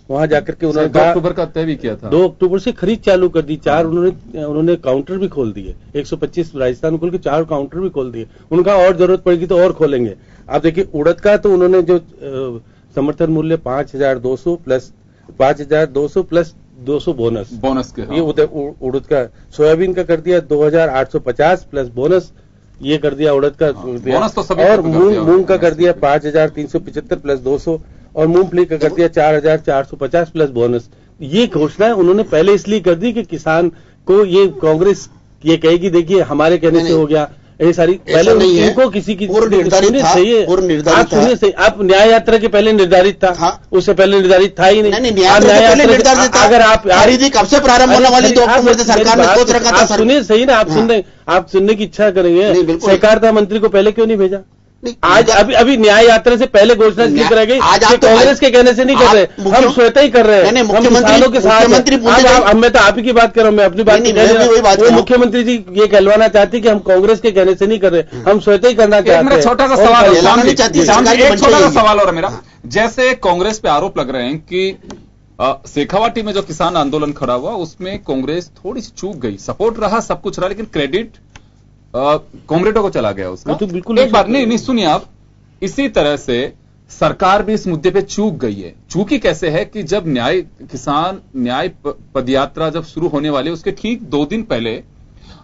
वहां जाकर के उन्होंने 2 अक्टूबर का तय भी किया था, 2 अक्टूबर से खरीद चालू कर दी। 4 उन्होंने काउंटर भी खोल दिए, 125 राजस्थान खोल के 4 काउंटर भी खोल दिए। उनका और जरूरत पड़ेगी तो और खोलेंगे। आप देखिए उड़द का तो उन्होंने जो समर्थन मूल्य 5,200 प्लस 200 बोनस के, ये उड़द का। सोयाबीन का कर दिया 2,850 प्लस बोनस, ये कर दिया उड़द का बोनस तो सभी। और मूंग का कर दिया 5,375 प्लस 200 और मूंगफली का कर दिया 4,450 प्लस बोनस। ये घोषणा उन्होंने पहले इसलिए कर दी कि किसान को ये कांग्रेस ये कहेगी देखिए हमारे कहने से हो गया, ये सारी पहले उनको किसी की सही। आप न्याय यात्रा के पहले निर्धारित था, उससे पहले निर्धारित था ही नहीं। न्याय यात्रा अगर आप कब से प्रारंभ होने वाली 2 अक्टूबर से सरकार ने सोच रखा था। सुनिए सही ना, आप सुनने की इच्छा करेंगे। सहकारिता मंत्री को पहले क्यों नहीं भेजा? आज अभी न्याय यात्रा से पहले घोषणा इसलिए कराई गई, आज आप कांग्रेस के कहने से नहीं कर रहे, हम स्वतः ही कर रहे हैं। मुख्यमंत्री के साथ मैं तो आप ही की बात कर रहा हूं, मैं अपनी बात नहीं कर रहा हूं। मुख्यमंत्री जी ये कहलवाना चाहती है कि हम कांग्रेस के कहने से नहीं कर रहे, हम स्वतः ही करना चाहते हैं। छोटा सा सवाल, छोटा सा सवाल और मेरा, जैसे कांग्रेस पे आरोप लग रहे हैं कि शेखावाटी में जो किसान आंदोलन खड़ा हुआ उसमें कांग्रेस थोड़ी सी चूक गई, सपोर्ट रहा, सब कुछ रहा, लेकिन क्रेडिट कॉमरेडों को चला गया उसका। तो बिल्कुल एक बार नहीं सुनिए आप, इसी तरह से सरकार भी इस मुद्दे पे चूक गई है। चूकी कैसे है कि जब किसान न्याय पदयात्रा जब शुरू होने वाली है उसके ठीक 2 दिन पहले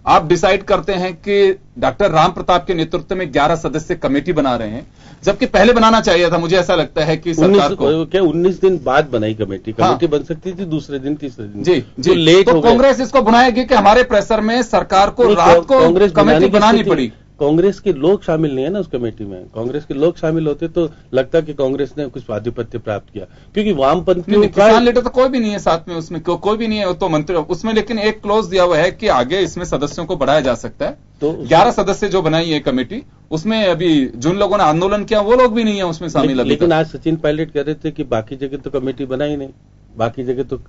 आप डिसाइड करते हैं कि डॉक्टर राम प्रताप के नेतृत्व में 11 सदस्य कमेटी बना रहे हैं, जबकि पहले बनाना चाहिए था। मुझे ऐसा लगता है कि सरकार को 19 दिन बाद बनाई कमेटी बन सकती थी, दूसरे दिन तीसरे दिन जी लेट हो गया। कांग्रेस इसको बनाएगी कि हमारे प्रेशर में सरकार को रात को कमेटी बनानी पड़ी। कांग्रेस के लोग शामिल नहीं है ना उस कमेटी में। कांग्रेस के लोग शामिल होते तो लगता कि कांग्रेस ने कुछ आधिपत्य प्राप्त किया, क्योंकि वामपंथी किसान लीडर तो कोई भी नहीं है साथ में, उसमें कोई भी नहीं है तो मंत्री उसमें, लेकिन एक क्लोज दिया हुआ है कि आगे इसमें सदस्यों को बढ़ाया जा सकता है। तो 11 सदस्य जो बनाई है कमेटी, उसमें अभी जिन लोगों ने आंदोलन किया वो लोग भी नहीं है उसमें शामिल। लेकिन आज सचिन पायलट कह रहे थे कि बाकी जगह तो कमेटी बनाई नहीं, बाकी जगह तो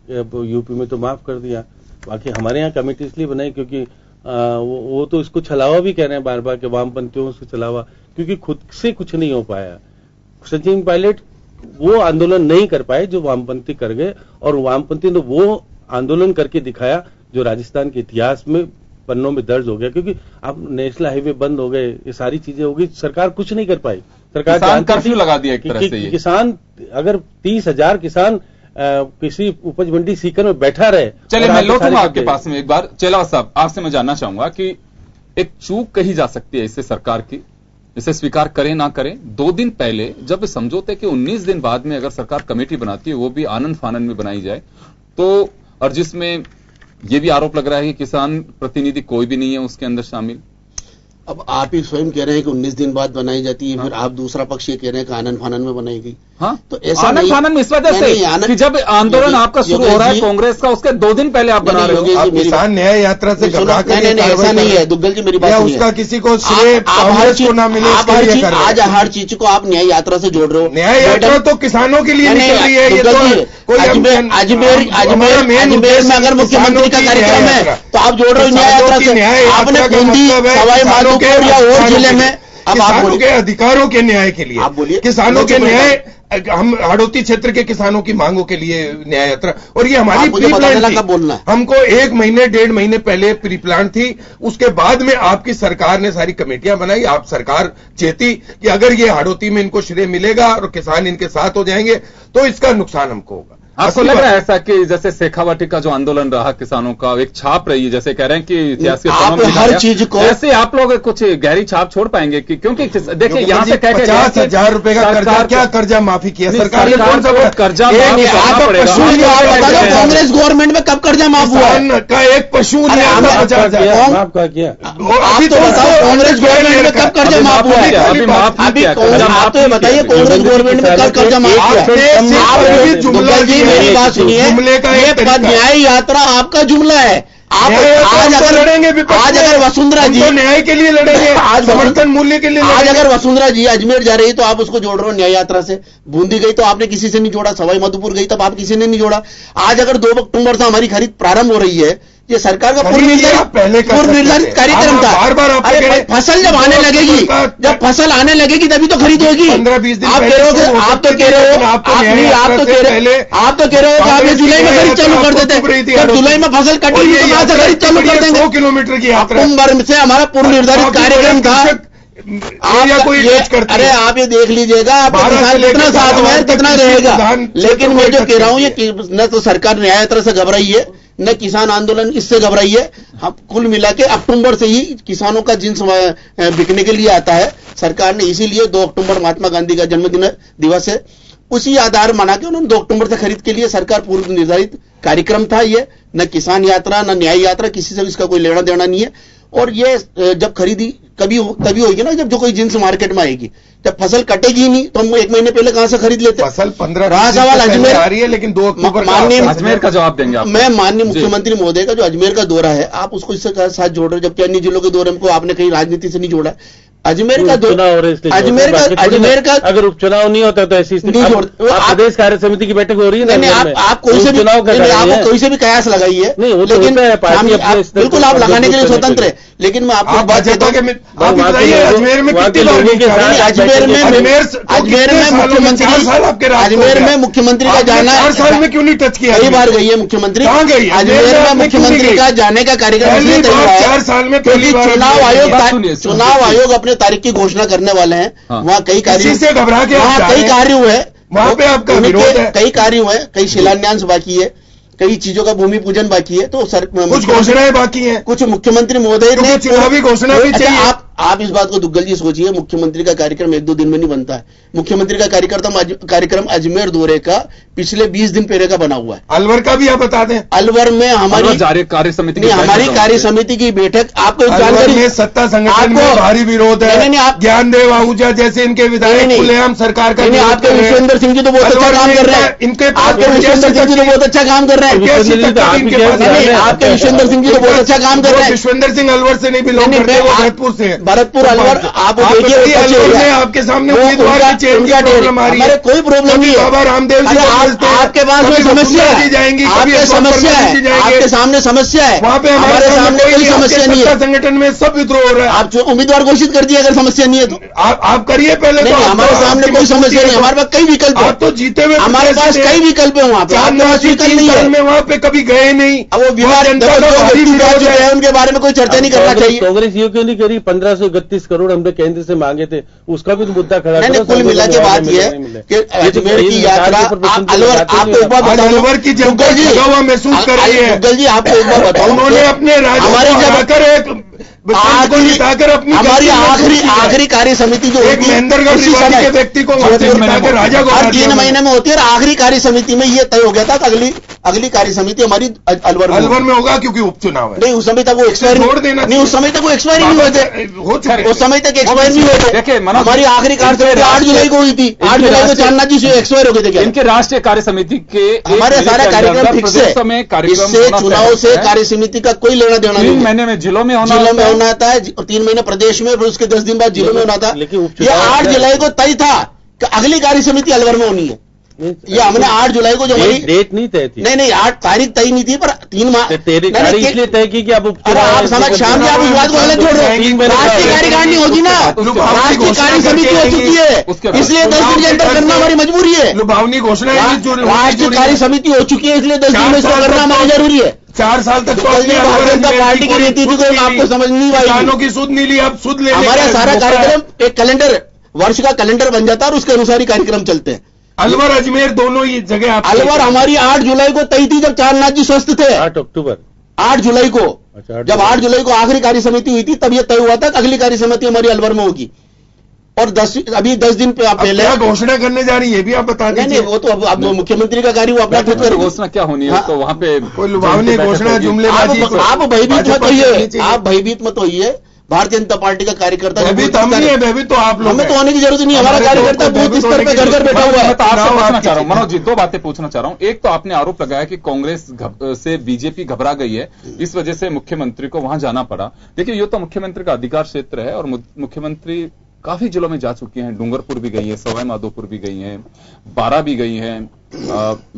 यूपी में तो माफ कर दिया, बाकी हमारे यहाँ कमेटी इसलिए बनाई क्योंकि वो तो इसको छलावा भी कह रहे हैं बार बार कि वामपंथियों से छलावा, क्योंकि खुद से कुछ नहीं हो पाया। सचिन पायलट वो आंदोलन नहीं कर पाए जो वामपंथी कर गए, और वामपंथी ने वो आंदोलन करके दिखाया जो राजस्थान के इतिहास में पन्नों में दर्ज हो गया। क्योंकि अब नेशनल हाईवे बंद हो गए, ये सारी चीजें हो गई, सरकार कुछ नहीं कर पाई। सरकार कर्फ्यू लगा दिया एक तरह से। किसान अगर 30,000 किसान किसी उपज मंडी सीकर में बैठा रहे। चलिए मैं लौटूंगा आपके पास में एक बार। चेलावा साहब, आपसे मैं जानना चाहूंगा कि एक चूक कही जा सकती है इससे सरकार की, इसे स्वीकार करें ना करें, 2 दिन पहले जब समझौते के 19 दिन बाद में अगर सरकार कमेटी बनाती है, वो भी आनंद फानंद में बनाई जाए तो, और जिसमें ये भी आरोप लग रहा है कि किसान प्रतिनिधि कोई भी नहीं है उसके अंदर शामिल। अब आप ही स्वयं कह रहे हैं कि 19 दिन बाद बनाई जाती है, फिर आप दूसरा पक्ष ये कह रहे हैं कि आनन फानन में बनाएगी। हाँ, तो ऐसा आनन फानन में इस वजह से कि जब आंदोलन आपका शुरू हो रहा है कांग्रेस का, उसके 2 दिन पहले आप बना रहे हो। आप किसान न्याय यात्रा से घबरा कर ऐसा नहीं है दुग्गल जी, मेरी बात नहीं है। उसका किसी को श्रेय कांग्रेस को ना मिले, आज हर चीज को आप न्याय यात्रा से जोड़ रहे हो। न्याय यात्रा तो किसानों के लिए निकल रही है। ये तो अजमेर में अगर मुख्यमंत्री का कार्यक्रम है तो आप जोड़ रहे हो न्याय यात्रा से। आपने बूंदी, सवाई माधोपुर या और जिले में किसानों के अधिकारों के न्याय के लिए, आप बोलिए, किसानों के न्याय, हम हाड़ौती क्षेत्र के किसानों की मांगों के लिए न्याय यात्रा। और ये हमारी प्री प्लान थी, हमको 1 महीने 1.5 महीने पहले प्री प्लान थी। उसके बाद में आपकी सरकार ने सारी कमेटियां बनाई। आप सरकार चेती कि अगर ये हाड़ौती में इनको श्रेय मिलेगा और किसान इनके साथ हो जाएंगे तो इसका नुकसान हमको होगा। आपको लग रहा है ऐसा कि जैसे शेखावाटी का जो आंदोलन रहा किसानों का, एक छाप रही है, जैसे कह रहे हैं कि इतिहास के आप हर चीज को ऐसे आप लोग कुछ गहरी छाप छोड़ पाएंगे क्योंकि देखिए यहाँ से 50,000 रुपए का कर्जा, क्या कर्जा माफी किया सरकार ने? कौन सा कर्जा? कांग्रेस गवर्नमेंट में कब कर्जा माफ हुआ का? एक पशु ने माफ का किया। अभी तो बताओ कांग्रेस गवर्नमेंट में कब कर्जा माफ हुआ है? अभी आप तो बताइए कांग्रेस गवर्नमेंट में कब कर्जा माफ किया? मेरी बात सुनिए, ये न्याय यात्रा आपका जुमला है। आप आज अगर लड़ेंगे, आज अगर वसुंधरा जी न्याय के लिए लड़ेंगे, आज समर्थन मूल्य के लिए, आज अगर वसुंधरा जी अजमेर जा रही तो आप उसको जोड़ रहे हो न्याय यात्रा से। बूंदी गई तो आपने किसी से नहीं जोड़ा, सवाई माधोपुर गई तब आप किसी ने नहीं जोड़ा। आज अगर 2 अक्टूबर से हमारी खरीद प्रारंभ हो रही है, ये सरकार का पूर्व निर्धारित कार्यक्रम था। अरे फसल जब आने लगेगी, जब फसल आने लगेगी तभी तो खरीद होगी। 15-20 दिन आप कह रहे हो, आप तो कह रहे हो, आप तो कह रहे हो कि आप ये जुलाई में खरीद चालू कर देते। जब जुलाई में फसल कटेगी तो कहां से खरीद चालू कर देंगे? 100 किलोमीटर की यात्रा अक्टूबर से हमारा पूर्व निर्धारित कार्यक्रम था। अरे आप ये देख लीजिएगा, आपका किसान कितना साथ में है, कितना रहेगा। लेकिन मैं जो कह रहा हूं, ये न तो सरकार न्याय यात्रा से घबराई है, न किसान आंदोलन इससे घबराई है। हम कुल मिला के अक्टूबर से ही किसानों का जिन्स बिकने के लिए आता है। सरकार ने इसीलिए 2 अक्टूबर महात्मा गांधी का जन्मदिन दिवस है, उसी आधार मना के उन्होंने 2 अक्टूबर से खरीद के लिए सरकार पूर्व निर्धारित कार्यक्रम था। ये न किसान यात्रा न न्याय यात्रा, किसी से इसका कोई लेना देना नहीं है। और ये जब खरीदी तभी होगी ना जब जो कोई जिन्स मार्केट में आएगी। जब फसल कटेगी ही नहीं तो हम 1 महीने पहले कहां से खरीद लेते? फसल 15 रहा सवाल अजमेर आ रही है, लेकिन 2 अक्टूबर अजमेर का जवाब देंगे आप। मैं माननीय मुख्यमंत्री महोदय का जो अजमेर का दौरा है, आप उसको इससे साथ जोड़ रहे हो, जबकि अन्य जिलों के दौरे को आपने कहीं राजनीति से नहीं जोड़ा। अजमेर का अजमेर का अगर उपचुनाव नहीं होता तो ऐसी स्थिति प्रदेश कार्य समिति की बैठक हो रही है। नहीं, आप कोई से भी आपको कोई से भी कयास लगाइए, लेकिन बिल्कुल आप लगाने के लिए स्वतंत्र है। लेकिन मैं आपको बात कहता हूँ, अजमेर में मुख्यमंत्री का जाना, 4 साल में क्यों नहीं टच किया? कई बार गई है मुख्यमंत्री। अजमेर में मुख्यमंत्री का जाने का कार्यक्रम इसलिए तय हुआ है 4 साल में चुनाव आयोग अपने तारीख की घोषणा करने वाले हैं। वहाँ कई कार्य से घबरा के वहाँ कई कार्य हुए, वहां पे आपका विरोध है। कई कार्य हुए, कई शिलान्यास बाकी है, कई चीजों का भूमि पूजन बाकी है। तो कुछ घोषणाएं बाकी हैं, कुछ मुख्यमंत्री महोदय ने चुनावी घोषणा भी चाहिए। आप इस बात को दुग्गल जी सोचिए, मुख्यमंत्री का कार्यक्रम 1-2 दिन में नहीं बनता है। मुख्यमंत्री का कार्यक्रम अजमेर दौरे का पिछले 20 दिन पहले का बना हुआ है। अलवर का भी आप बता दें। अलवर में हमारी कार्य समिति कार्य समिति की बैठक, आपको जानकारी में सत्ता संगठन में भारी विरोध है। ज्ञानदेव आहूजा जैसे इनके विधायक खुलेआम सरकार का, आपके विश्वेंद्र सिंह जी तो बहुत अच्छा काम कर रहे हैं। इनके आपके विश्वेंद्र सिंह जी तो बहुत अच्छा काम कर रहे हैं। आपके विश्वेंद्र सिंह जी तो बहुत अच्छा काम कर रहे हैं। विश्वेंद्र सिंह अलवर से नहीं बिलोंग करते, वो भरतपुर से है। भरतपुर अलवर आप देखिए, आपके सामने उम्मीदवार हमारे कोई प्रॉब्लम नहीं है। बाबा रामदेव जी आपके पास कोई समस्या है, जाएंगी, आपके समस्या है, आपके सामने समस्या है। वहाँ पे हमारे सामने कोई समस्या नहीं है। संगठन में सब विद्रोह हो रहा है। आप उम्मीदवार घोषित कर दिए, अगर समस्या नहीं है तो आप करिए पहले। नहीं, हमारे सामने कोई समस्या नहीं, हमारे पास कई विकल्प है। आप तो जीते हुए, हमारे पास कई विकल्प है। वहाँ पे वहाँ पे कभी गए नहीं। अब वो विवाद उनके बारे में कोई चर्चा नहीं करना चाहिए। कांग्रेस ये क्यों नहीं करी? 1531 करोड़ हमने केंद्र से मांगे थे, उसका भी तो मुद्दा खड़ा है। कुल मिला के बात यह है कि अजमेर की यात्रा, अलवर आपको एक बार बताऊं, अलवर की जगह महसूस कर रही है। दुग्गल जी आपको एक बार बताऊं, उन्होंने अपने राज्य हमारी जाकर एक हमारी आखिरी कार्य समिति जो एक महेंद्रगढ़ रिवाड़ी के व्यक्ति को राजा को 3 महीने में होती है, और आखिरी कार्य समिति में ये तय हो गया था कि अगली कार्य समिति हमारी अलवर में होगा, क्योंकि उपचुनाव है। नहीं, उस समय तक वो एक्सपायर नहीं, उस समय तक वो एक्सपायर नहीं हुए थे, उस समय तक एक्सपायर नहीं हुए थे। हमारी आखिरी कार्य समिति 8 जुलाई को हुई थी, 8 जुलाई को चांदनाथ जी से एक्सपायर हो गए थे। इनके राष्ट्रीय कार्य समिति के हमारे सारा कार्यक्रम फिक्स है, इससे चुनाव से कार्य समिति का कोई लेना देना नहीं। 3 महीने में जिलों में होना था, 3 महीने प्रदेश में, फिर उसके 10 दिन बाद जिलों में होना था। ये 8 जुलाई को तय था कि अगली कार्य समिति अलवर में होनी है। ये हमने 8 जुलाई को जो हमारी डेट नहीं तय थी, नहीं 8 तारीख तय नहीं थी, पर 3 माह इसलिए तय की कि अब आप समझ शाम जी, आप इस बात को गलत छोड़ रहे हो। राष्ट्रीय कार्यकारिणी नहीं होगी ना, राष्ट्रीय कार्य समिति हो चुकी है, इसलिए 10 दिन के अंदर करना हमारी मजबूरी है। लुभावनी घोषणा राष्ट्रीय कार्य समिति हो चुकी है, इसलिए 10 दिन में इसको करना हमारी जरूरी है। 4 साल तक भारतीय जनता पार्टी की नीति थी, तो आपको समझ नहीं आई। किसानों की सूद नहीं ली, अब सूद ले। हमारा सारा कार्यक्रम एक कैलेंडर, वर्ष का कैलेंडर बन जाता है, और उसके अनुसार ही कार्यक्रम चलते हैं। अलवर अजमेर दोनों ही जगह। अलवर हमारी 8 जुलाई को तय थी, जब चारनाथ जी स्वस्थ थे। 8 अक्टूबर 8 जुलाई को, जब 8 जुलाई को आखिरी कार्य समिति हुई थी, तब यह तय हुआ था कि अगली कार्य समिति हमारी अलवर में होगी। और अभी 10 दिन पहले क्या घोषणा करने जा रही है, ये भी आप बता दीजिए। नहीं, वो तो अब मुख्यमंत्री का कार्य, वो अपना खुद कर। घोषणा क्या होनी है, तो वहां पे कोई लुभावनी घोषणा, जुमलेबाजी। आप भयभीत मत होइए, आप भयभीत मत होइए। भारतीय जनता पार्टी का कार्यकर्ता भयभीत हम नहीं है, भयभीत तो आप लोग। हमें तो होने की जरूरत नहीं, हमारा कार्यकर्ता बूथ स्तर पे घर बैठा हुआ है। मैं तो आपसे पूछना चाह रहा हूं मनोज जी, 2 बातें पूछना चाह रहा हूं। एक तो आपने आरोप लगाया कि कांग्रेस से बीजेपी घबरा गई है, इस वजह से मुख्यमंत्री को वहां जाना पड़ा। देखिए, ये तो मुख्यमंत्री का अधिकार क्षेत्र है, और मुख्यमंत्री काफी जिलों में जा चुकी हैं। डूंगरपुर भी गई है, सवाई माधोपुर भी गई हैं, बारा भी गई हैं,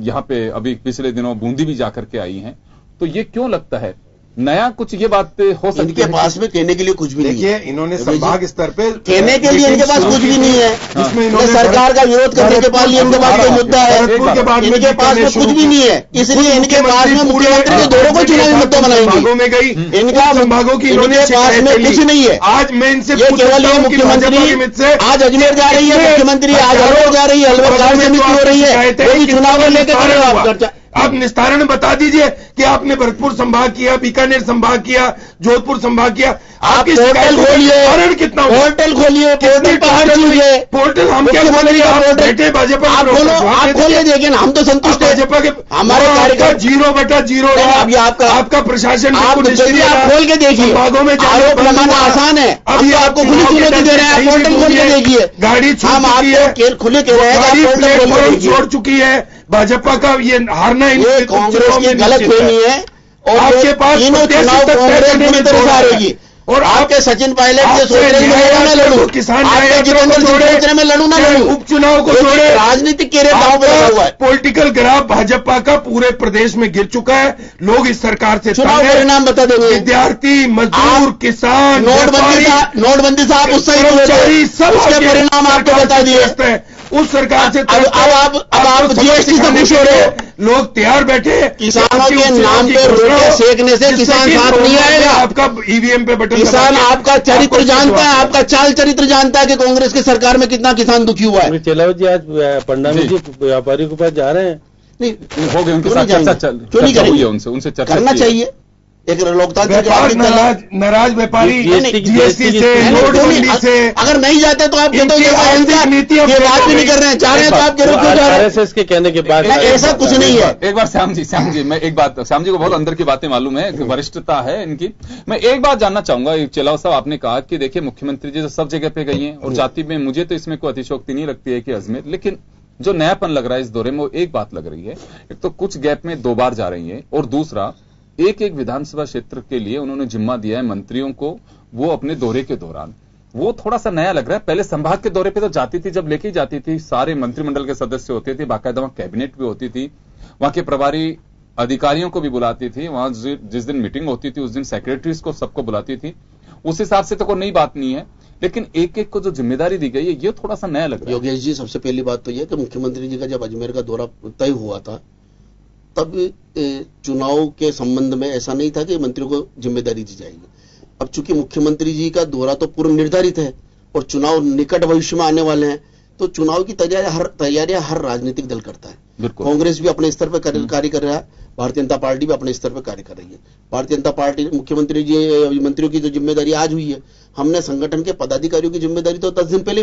यहाँ पे अभी पिछले दिनों बूंदी भी जाकर के आई हैं। तो ये क्यों लगता है नया कुछ ये बात हो सकती है? इनके पास में कहने के लिए कुछ भी नहीं है। देखिए, इन्होंने संभाग स्तर पे कहने के लिए इनके पास कुछ भी नहीं है, जिसमें इन्होंने सरकार का विरोध करने के बाद इनके पास कोई मुद्दा है, इनके पास में कुछ भी नहीं है। इसलिए इनके पास में मुख्यमंत्री के दौरों को चुनावी मुद्दा बनाएंगे। में गई इनका संभागों की इनके पास में कुछ नहीं है। आज मैं इनसे केवल ये मुख्यमंत्री आज अजमेर जा रही है, मुख्यमंत्री आज अलवर जा रही है, अलवर कार्य समिति हो रही है, वो भी चुनाव को लेकर। आप निस्तारण बता दीजिए कि आपने भरतपुर संभाग किया, बीकानेर संभाग किया, जोधपुर संभाग किया। आपकी पोर्टल खोलिए, कारण कितना? पोर्टल खोलिए, पोर्टल पर हर चीज है। पोर्टल हम क्या खोलेंगे? आप बैठे भाजपा, आप खोलिए, देखिए हम तो संतुष्ट है। भाजपा के हमारे कार्यक्रम 0/0 अभी आपका प्रशासन आप खोल के देखिए, भागों में आरोप लगाना आसान है। अभी आपको खुली चुनौती दे रहे हैं, आप पोर्टल खोल के देखिए। गाड़ी हम आपको खुले कह रहे हैं, पोर्टल छोड़ चुकी है। भाजपा का ये हारना कांग्रेस की गलत फहमी है, और आपके पास तीनों चुनाव कांग्रेस पूरी तरह से हारेगी। और आपके सचिन पायलट के सोच रहे हैं मैं लड़ू, किसान जितेंद्र सोच रहे मैं लड़ू ना लड़ू, उपचुनाव को छोड़े, राजनीतिक के दाव पे लगा हुआ है। पॉलिटिकल ग्राफ भाजपा का पूरे प्रदेश में गिर चुका है। लोग इस सरकार से चुनाव परिणाम बता देंगे। विद्यार्थी, मजदूर, किसान, नोटबंदी से आप उत्साहित हुए, सब उसके परिणाम आपको बता दिए। उस सरकार से अब आप जीएसटी से खुश हो रहे हो। लोग तैयार बैठे, किसानों के नाम पे रोटे सेकने से किसान साथ नहीं आएगा। आपका ईवीएम पे बटन, किसान आपका चरित्र जानता है, आपका चाल चरित्र जानता है कि कांग्रेस की सरकार में कितना किसान दुखी हुआ है। चलावत जी आज पंडामी जी व्यापारी के पास जा रहे हैं, नहीं हो गए, उनके साथ चर्चा क्यों नहीं करेंगे? उनसे चर्चा करना चाहिए। एक लोकतांत्रिक नाराज व्यापारी जीएसटी से, नोटबंदी से अगर नहीं जाते तो आप कहते नीतियां ये बात भी नहीं कर रहे हैं, जा रहे हैं तो आप कह रहे हो क्यों जा रहे हैं? आरएसएस के कहने के बाद ऐसा कुछ नहीं है। एक बार श्याम जी मैं एक बात, श्याम जी को बहुत अंदर की बातें मालूम है, वरिष्ठता है इनकी। मैं एक बात जानना चाहूंगा, चेलाव साहब आपने कहा कि देखिए मुख्यमंत्री जी तो सब जगह पे गई हैं, और जाति में मुझे तो इसमें कोई अतिशोक्ति नहीं लगती है कि अजमेर, लेकिन जो नयापन लग रहा है इस दौरे में वो एक बात लग रही है, एक तो कुछ गैप में 2 बार जा रही है, और दूसरा एक विधानसभा क्षेत्र के लिए उन्होंने जिम्मा दिया है मंत्रियों को, वो अपने दौरे के दौरान, वो थोड़ा सा नया लग रहा है। पहले संभाग के दौरे पे तो जाती थी, जब लेके जाती थी सारे मंत्रिमंडल के सदस्य होते थे, बाकायदा वहां कैबिनेट भी होती थी, वहां के प्रभारी अधिकारियों को भी बुलाती थी, वहां जिस दिन मीटिंग होती थी उस दिन सेक्रेटरीज को सबको बुलाती थी। उस हिसाब से तो कोई नई बात नहीं है, लेकिन एक को जो जिम्मेदारी दी गई है ये थोड़ा सा नया लग रहा है। योगेश जी, सबसे पहली बात तो यह कि मुख्यमंत्री जी का जब अजमेर का दौरा तय हुआ था, तब चुनाव के संबंध में ऐसा नहीं था कि मंत्रियों को जिम्मेदारी दी जाएगी। अब चूंकि मुख्यमंत्री जी का दौरा तो पूर्व निर्धारित है और चुनाव निकट भविष्य में आने वाले हैं, तो चुनाव की तैयारियां हर राजनीतिक दल करता है। कांग्रेस भी अपने स्तर पर कार्य कर रहा है, भारतीय जनता पार्टी भी अपने स्तर पर कार्य कर रही है। भारतीय जनता पार्टी मुख्यमंत्री जी मंत्रियों की जो जिम्मेदारी आज हुई है, हमने संगठन के पदाधिकारियों की जिम्मेदारी तो 10 दिन पहले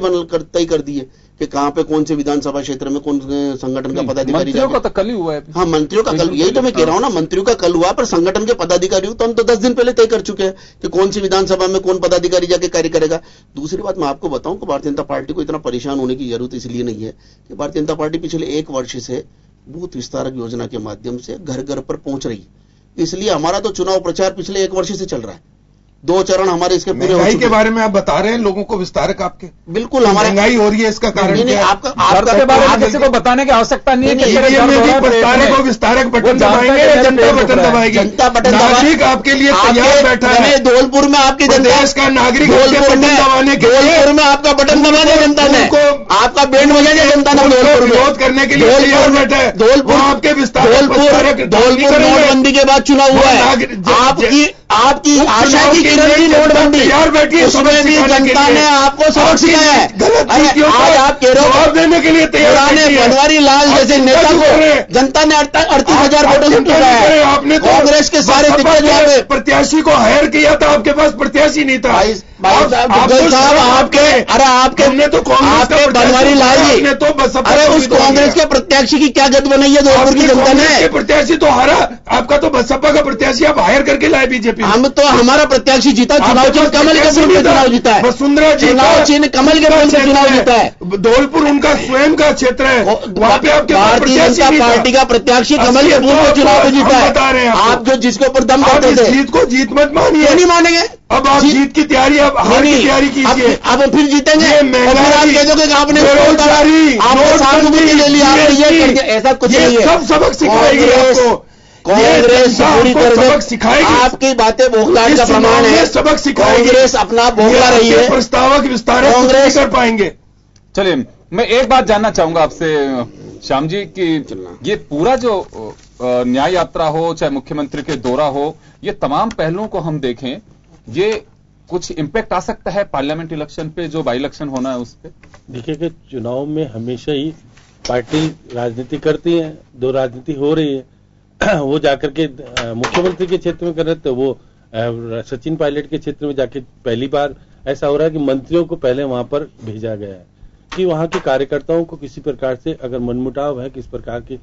तय कर दी है कि कहां पे कौन से विधानसभा क्षेत्र में कौन संगठन का पदाधिकारी। मंत्रियों का तो कल ही हुआ है। हाँ, मंत्रियों का कल, यही तो मैं कह रहा हूं ना, मंत्रियों का कल हुआ, पर संगठन के पदाधिकारियों तो हम तो 10 दिन पहले तय कर चुके हैं कि कौन सी विधानसभा में कौन पदाधिकारी जाके कार्य करेगा। दूसरी बात मैं आपको बताऊं कि भारतीय जनता पार्टी को इतना परेशान होने की जरूरत इसलिए नहीं है कि भारतीय जनता पार्टी पिछले 1 वर्ष से बूथ विस्तारक योजना के माध्यम से घर घर पर पहुंच रही है। इसलिए हमारा तो चुनाव प्रचार पिछले 1 वर्ष से चल रहा है। 2 चरण हमारे इसके पूरे हो चुके हैं। के बारे में आप बता रहे हैं लोगों को, विस्तारक आपके बिल्कुल हमारे महंगाई हो रही है, इसका कारण क्या है? आपके बारे में किसी को बताने की आवश्यकता नहीं है। विस्तारक को विस्तारक बटन दबाएंगे या जनता बटन दबाएगी? जनता बटन नागरिक आपके लिए तैयार बैठा है। धौलपुर में आपकी जनता, देश का नागरिक धौलपुर में आपका बटन दबाने जनता ने, आपका बैंड बजाने जनता ने धौलपुर विरोध करने के लिए तैयार बैठा है। धौलपुर आपके धौलपुर नोटबंदी के बाद चुनाव हुआ है। आपकी आशा की किरण की नोटबंदी, उसमें भी जनता ने आपको सबक सिखाया है। आज आप कह रहे हो देने के लिए पुराने बनवारी लाल जैसे नेता को जनता ने 38,000 वोटों से जिताया है। आपने कांग्रेस के सारे दिग्गज प्रत्याशी को हायर किया था, आपके पास प्रत्याशी नहीं था। भाई साहब आपके हमने तो आपके बनवारी लाल जी ने तो बस, अरे उस कांग्रेस के प्रत्याशी की क्या गत बनाई है धौलपुर की जनता ने? प्रत्याशी तो हारा, आपका तो बसपा का प्रत्याशी आप हायर करके लाए बीजेपी। हम तो हमारा प्रत्याशी जीता, चुनाव चिन्ह कमल के फूल पे चुनाव जीता है। वसुंधरा जी चुनाव चिन्ह कमल के फूल पे चुनाव जीता है। धौलपुर उनका स्वयं का क्षेत्र है, वहाँ पे आपके भारतीय जनता पार्टी का प्रत्याशी कमल के फूल पे चुनाव जीता है। बता रहे हैं आप जो जिसके ऊपर दम करते थे, जीत को जीत मत मानिए। नहीं मानेंगे। अब आप जीत की तैयारी, अब हार की तैयारी कीजिए। अब फिर जीतेंगे और फिर आप कह दोगे कि आपने सहानुभूति ले ली, आपने ये कर दिया। ऐसा कुछ नहीं है। सब सबक सिखाएगी आपको कांग्रेस पूरी तरह सिखाएगी। आपकी बातें बौखलाहट का प्रमाण है। सबक सिखाएगी। कांग्रेस अपना बौखला रही है। प्रस्तावक विस्तार कांग्रेस कर पाएंगे। चलिए, मैं एक बात जानना चाहूंगा आपसे श्याम जी कि ये पूरा जो न्याय यात्रा हो, चाहे मुख्यमंत्री के दौरा हो, ये तमाम पहलुओं को हम देखें, ये कुछ इंपैक्ट आ सकता है पार्लियामेंट इलेक्शन पे, जो बाई इलेक्शन होना है उस पे? देखिए कि चुनाव में हमेशा ही पार्टी राजनीति करती है, 2 राजनीति हो रही है। वो जाकर के मुख्यमंत्री के क्षेत्र में कर रहे थे, वो सचिन पायलट के क्षेत्र में जाके पहली बार ऐसा हो रहा है कि मंत्रियों को पहले वहां पर भेजा गया है कि वहां के कार्यकर्ताओं को किसी प्रकार से अगर मनमुटाव है, किस प्रकार की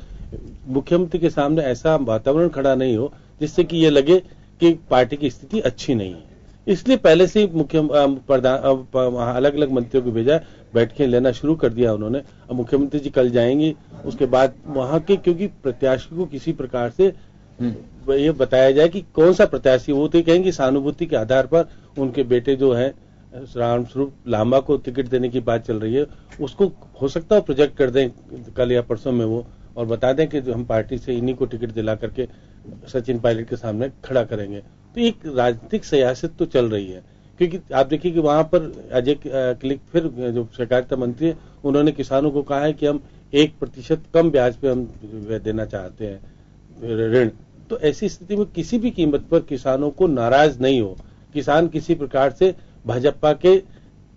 मुख्यमंत्री के सामने ऐसा वातावरण खड़ा नहीं हो जिससे कि ये लगे कि पार्टी की स्थिति अच्छी नहीं है। इसलिए पहले से अलग अलग मंत्रियों को भेजा, बैठकें लेना शुरू कर दिया उन्होंने। अब मुख्यमंत्री जी कल जाएंगे, उसके बाद वहां के, क्योंकि प्रत्याशी को किसी प्रकार से ये बताया जाए कि कौन सा प्रत्याशी, वो तो कहेंगे सहानुभूति के आधार पर उनके बेटे जो है रामस्वरूप लांबा को टिकट देने की बात चल रही है, उसको हो सकता है प्रोजेक्ट कर दें कल या परसों में वो, और बता दें कि जो हम पार्टी से इन्हीं को टिकट दिला करके सचिन पायलट के सामने खड़ा करेंगे। तो एक राजनीतिक सियासत तो चल रही है, क्योंकि आप देखिए कि वहां पर अजय क्लिक फिर जो सहकारिता मंत्री है, उन्होंने किसानों को कहा है कि हम 1% कम ब्याज पे हम देना चाहते हैं ऋण। तो ऐसी स्थिति में किसी भी कीमत पर किसानों को नाराज नहीं हो, किसान किसी प्रकार से भाजपा के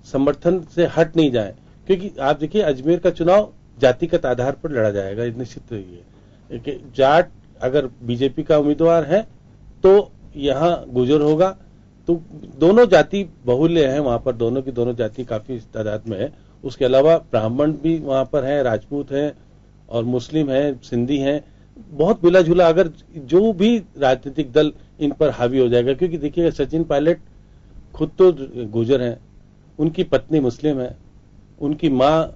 समर्थन से हट नहीं जाए, क्योंकि आप देखिए अजमेर का चुनाव जातिगत आधार पर लड़ा जाएगा, निश्चित है कि जाट अगर बीजेपी का उम्मीदवार है तो यहाँ गुजर होगा, तो दोनों जाति बहुल्य हैं वहां पर, दोनों की दोनों जाति काफी तादाद में है। उसके अलावा ब्राह्मण भी वहां पर है, राजपूत हैं और मुस्लिम हैं, सिंधी हैं, बहुत मिला जुला अगर जो भी राजनीतिक दल इन पर हावी हो जाएगा। क्योंकि देखिए सचिन पायलट खुद तो गुजर हैं, उनकी पत्नी मुस्लिम है, उनकी माँ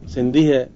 सिंधी है,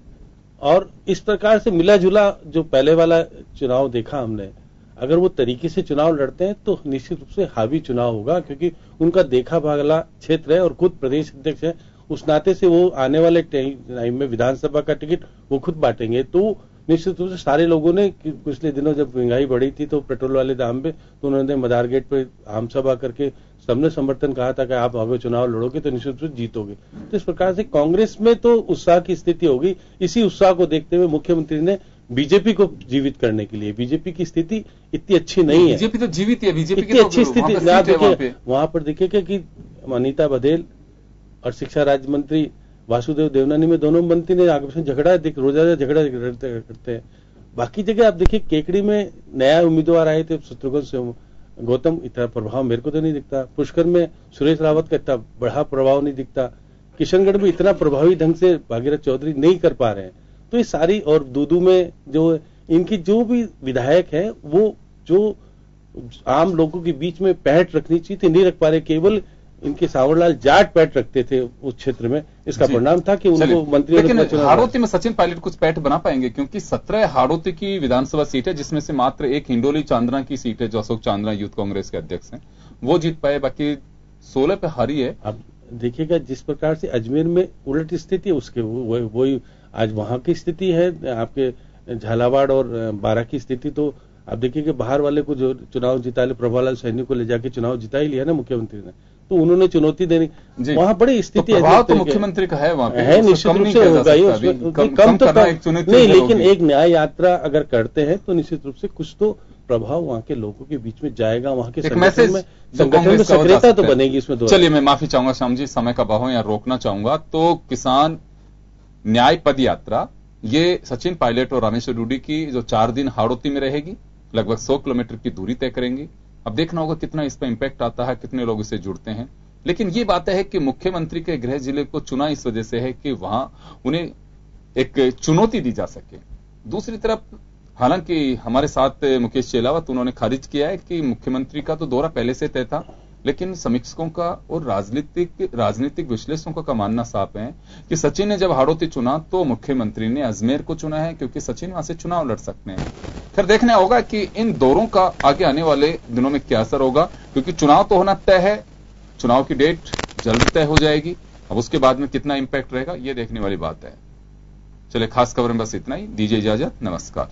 और इस प्रकार से मिला जुला जो पहले वाला चुनाव देखा हमने, अगर वो तरीके से चुनाव लड़ते हैं तो निश्चित रूप से हावी चुनाव होगा, क्योंकि उनका देखा भागला क्षेत्र है और खुद प्रदेश अध्यक्ष है, उस नाते से वो आने वाले टाइम में विधानसभा का टिकट वो खुद बांटेंगे। तो निश्चित रूप से सारे लोगों ने पिछले दिनों जब महंगाई बढ़ी थी तो पेट्रोल वाले दाम पे, तो उन्होंने मदार गेट पे आम सभा करके सबने समर्थन कहा था कि आप अगर चुनाव लड़ोगे तो निश्चित रूप से जीतोगे। तो इस प्रकार से कांग्रेस में तो उत्साह की स्थिति होगी। इसी उत्साह को देखते हुए मुख्यमंत्री ने बीजेपी को जीवित करने के लिए, बीजेपी की स्थिति इतनी अच्छी नहीं है, बीजेपी तो जीवित है, बीजेपी इतनी अच्छी स्थिति देखिए वहां पर देखिए कि अनीता बघेल और शिक्षा राज्य मंत्री वासुदेव देवनानी में दोनों मंत्री ने आपस में झगड़ा रोजाना झगड़ा करते हैं। बाकी जगह आप देखिए, केकड़ी में नया उम्मीदवार आए थे शत्रुघ्न सिंह गौतम, इतना प्रभाव मेरे को तो नहीं दिखता। पुष्कर में सुरेश रावत का इतना बड़ा प्रभाव नहीं दिखता। किशनगढ़ में इतना प्रभावी ढंग से भागीरथ चौधरी नहीं कर पा रहे हैं। तो ये सारी, और दूदू में जो इनकी जो भी विधायक है वो जो आम लोगों के बीच में पैठ रखनी चाहिए थी, नहीं रख पा रहे। केवल इनके सावरलाल जाट पैठ रखते थे उस क्षेत्र में, इसका परिणाम था कि उनको मंत्री। लेकिन हाड़ौती में सचिन पायलट कुछ पैठ बना पाएंगे, क्योंकि 17 हाड़ौती की विधानसभा सीट है, जिसमें से मात्र एक हिंडोली चांदना की सीट है जो अशोक चांदना यूथ कांग्रेस के अध्यक्ष हैं, वो जीत पाए, बाकी 16 पे हारी है। अब देखिएगा जिस प्रकार से अजमेर में उलट स्थिति है, उसके वही आज वहां की स्थिति है। आपके झालावाड़ और बारां की स्थिति तो आप देखिए कि बाहर वाले को जो चुनाव जिता ले, प्रभालाल सैनी को ले जाके चुनाव जिता ही लिया ना मुख्यमंत्री ने, तो उन्होंने चुनौती देनी, वहां बड़ी स्थिति तो मुख्यमंत्री का है वहां पे, है निश्चित रूप से होगा ही, उसमें कम तो नहीं, लेकिन एक न्याय यात्रा अगर करते हैं तो निश्चित रूप से कुछ तो प्रभाव वहां के लोगों के बीच में जाएगा, वहां के संगठन में सक्रियता तो बनेगी इसमें। चलिए, मैं माफी चाहूंगा श्याम जी, समय का बहाव यहाँ रोकना चाहूंगा। तो किसान न्याय पद यात्रा ये सचिन पायलट और रामेश्वर डूडी की जो 4 दिन हाड़ौती में रहेगी, लगभग 100 किलोमीटर की दूरी तय करेंगी। अब देखना होगा कितना इस पर इंपैक्ट आता है, कितने लोग इससे जुड़ते हैं। लेकिन ये बात है कि मुख्यमंत्री के गृह जिले को चुना इस वजह से है कि वहां उन्हें एक चुनौती दी जा सके। दूसरी तरफ हालांकि हमारे साथ मुकेश चेलावत, उन्होंने खारिज किया है कि मुख्यमंत्री का तो दौरा पहले से तय था, लेकिन समीक्षकों का और राजनीतिक विश्लेषकों का मानना साफ है कि सचिन ने जब हाड़ौती चुना तो मुख्यमंत्री ने अजमेर को चुना है, क्योंकि सचिन वहां से चुनाव लड़ सकते हैं। फिर देखना होगा कि इन दौरों का आगे आने वाले दिनों में क्या असर होगा, क्योंकि चुनाव तो होना तय है, चुनाव की डेट जल्द तय हो जाएगी। अब उसके बाद में कितना इंपैक्ट रहेगा ये देखने वाली बात है। चले, खास खबर में बस इतना ही। दीजिए इजाजत, नमस्कार।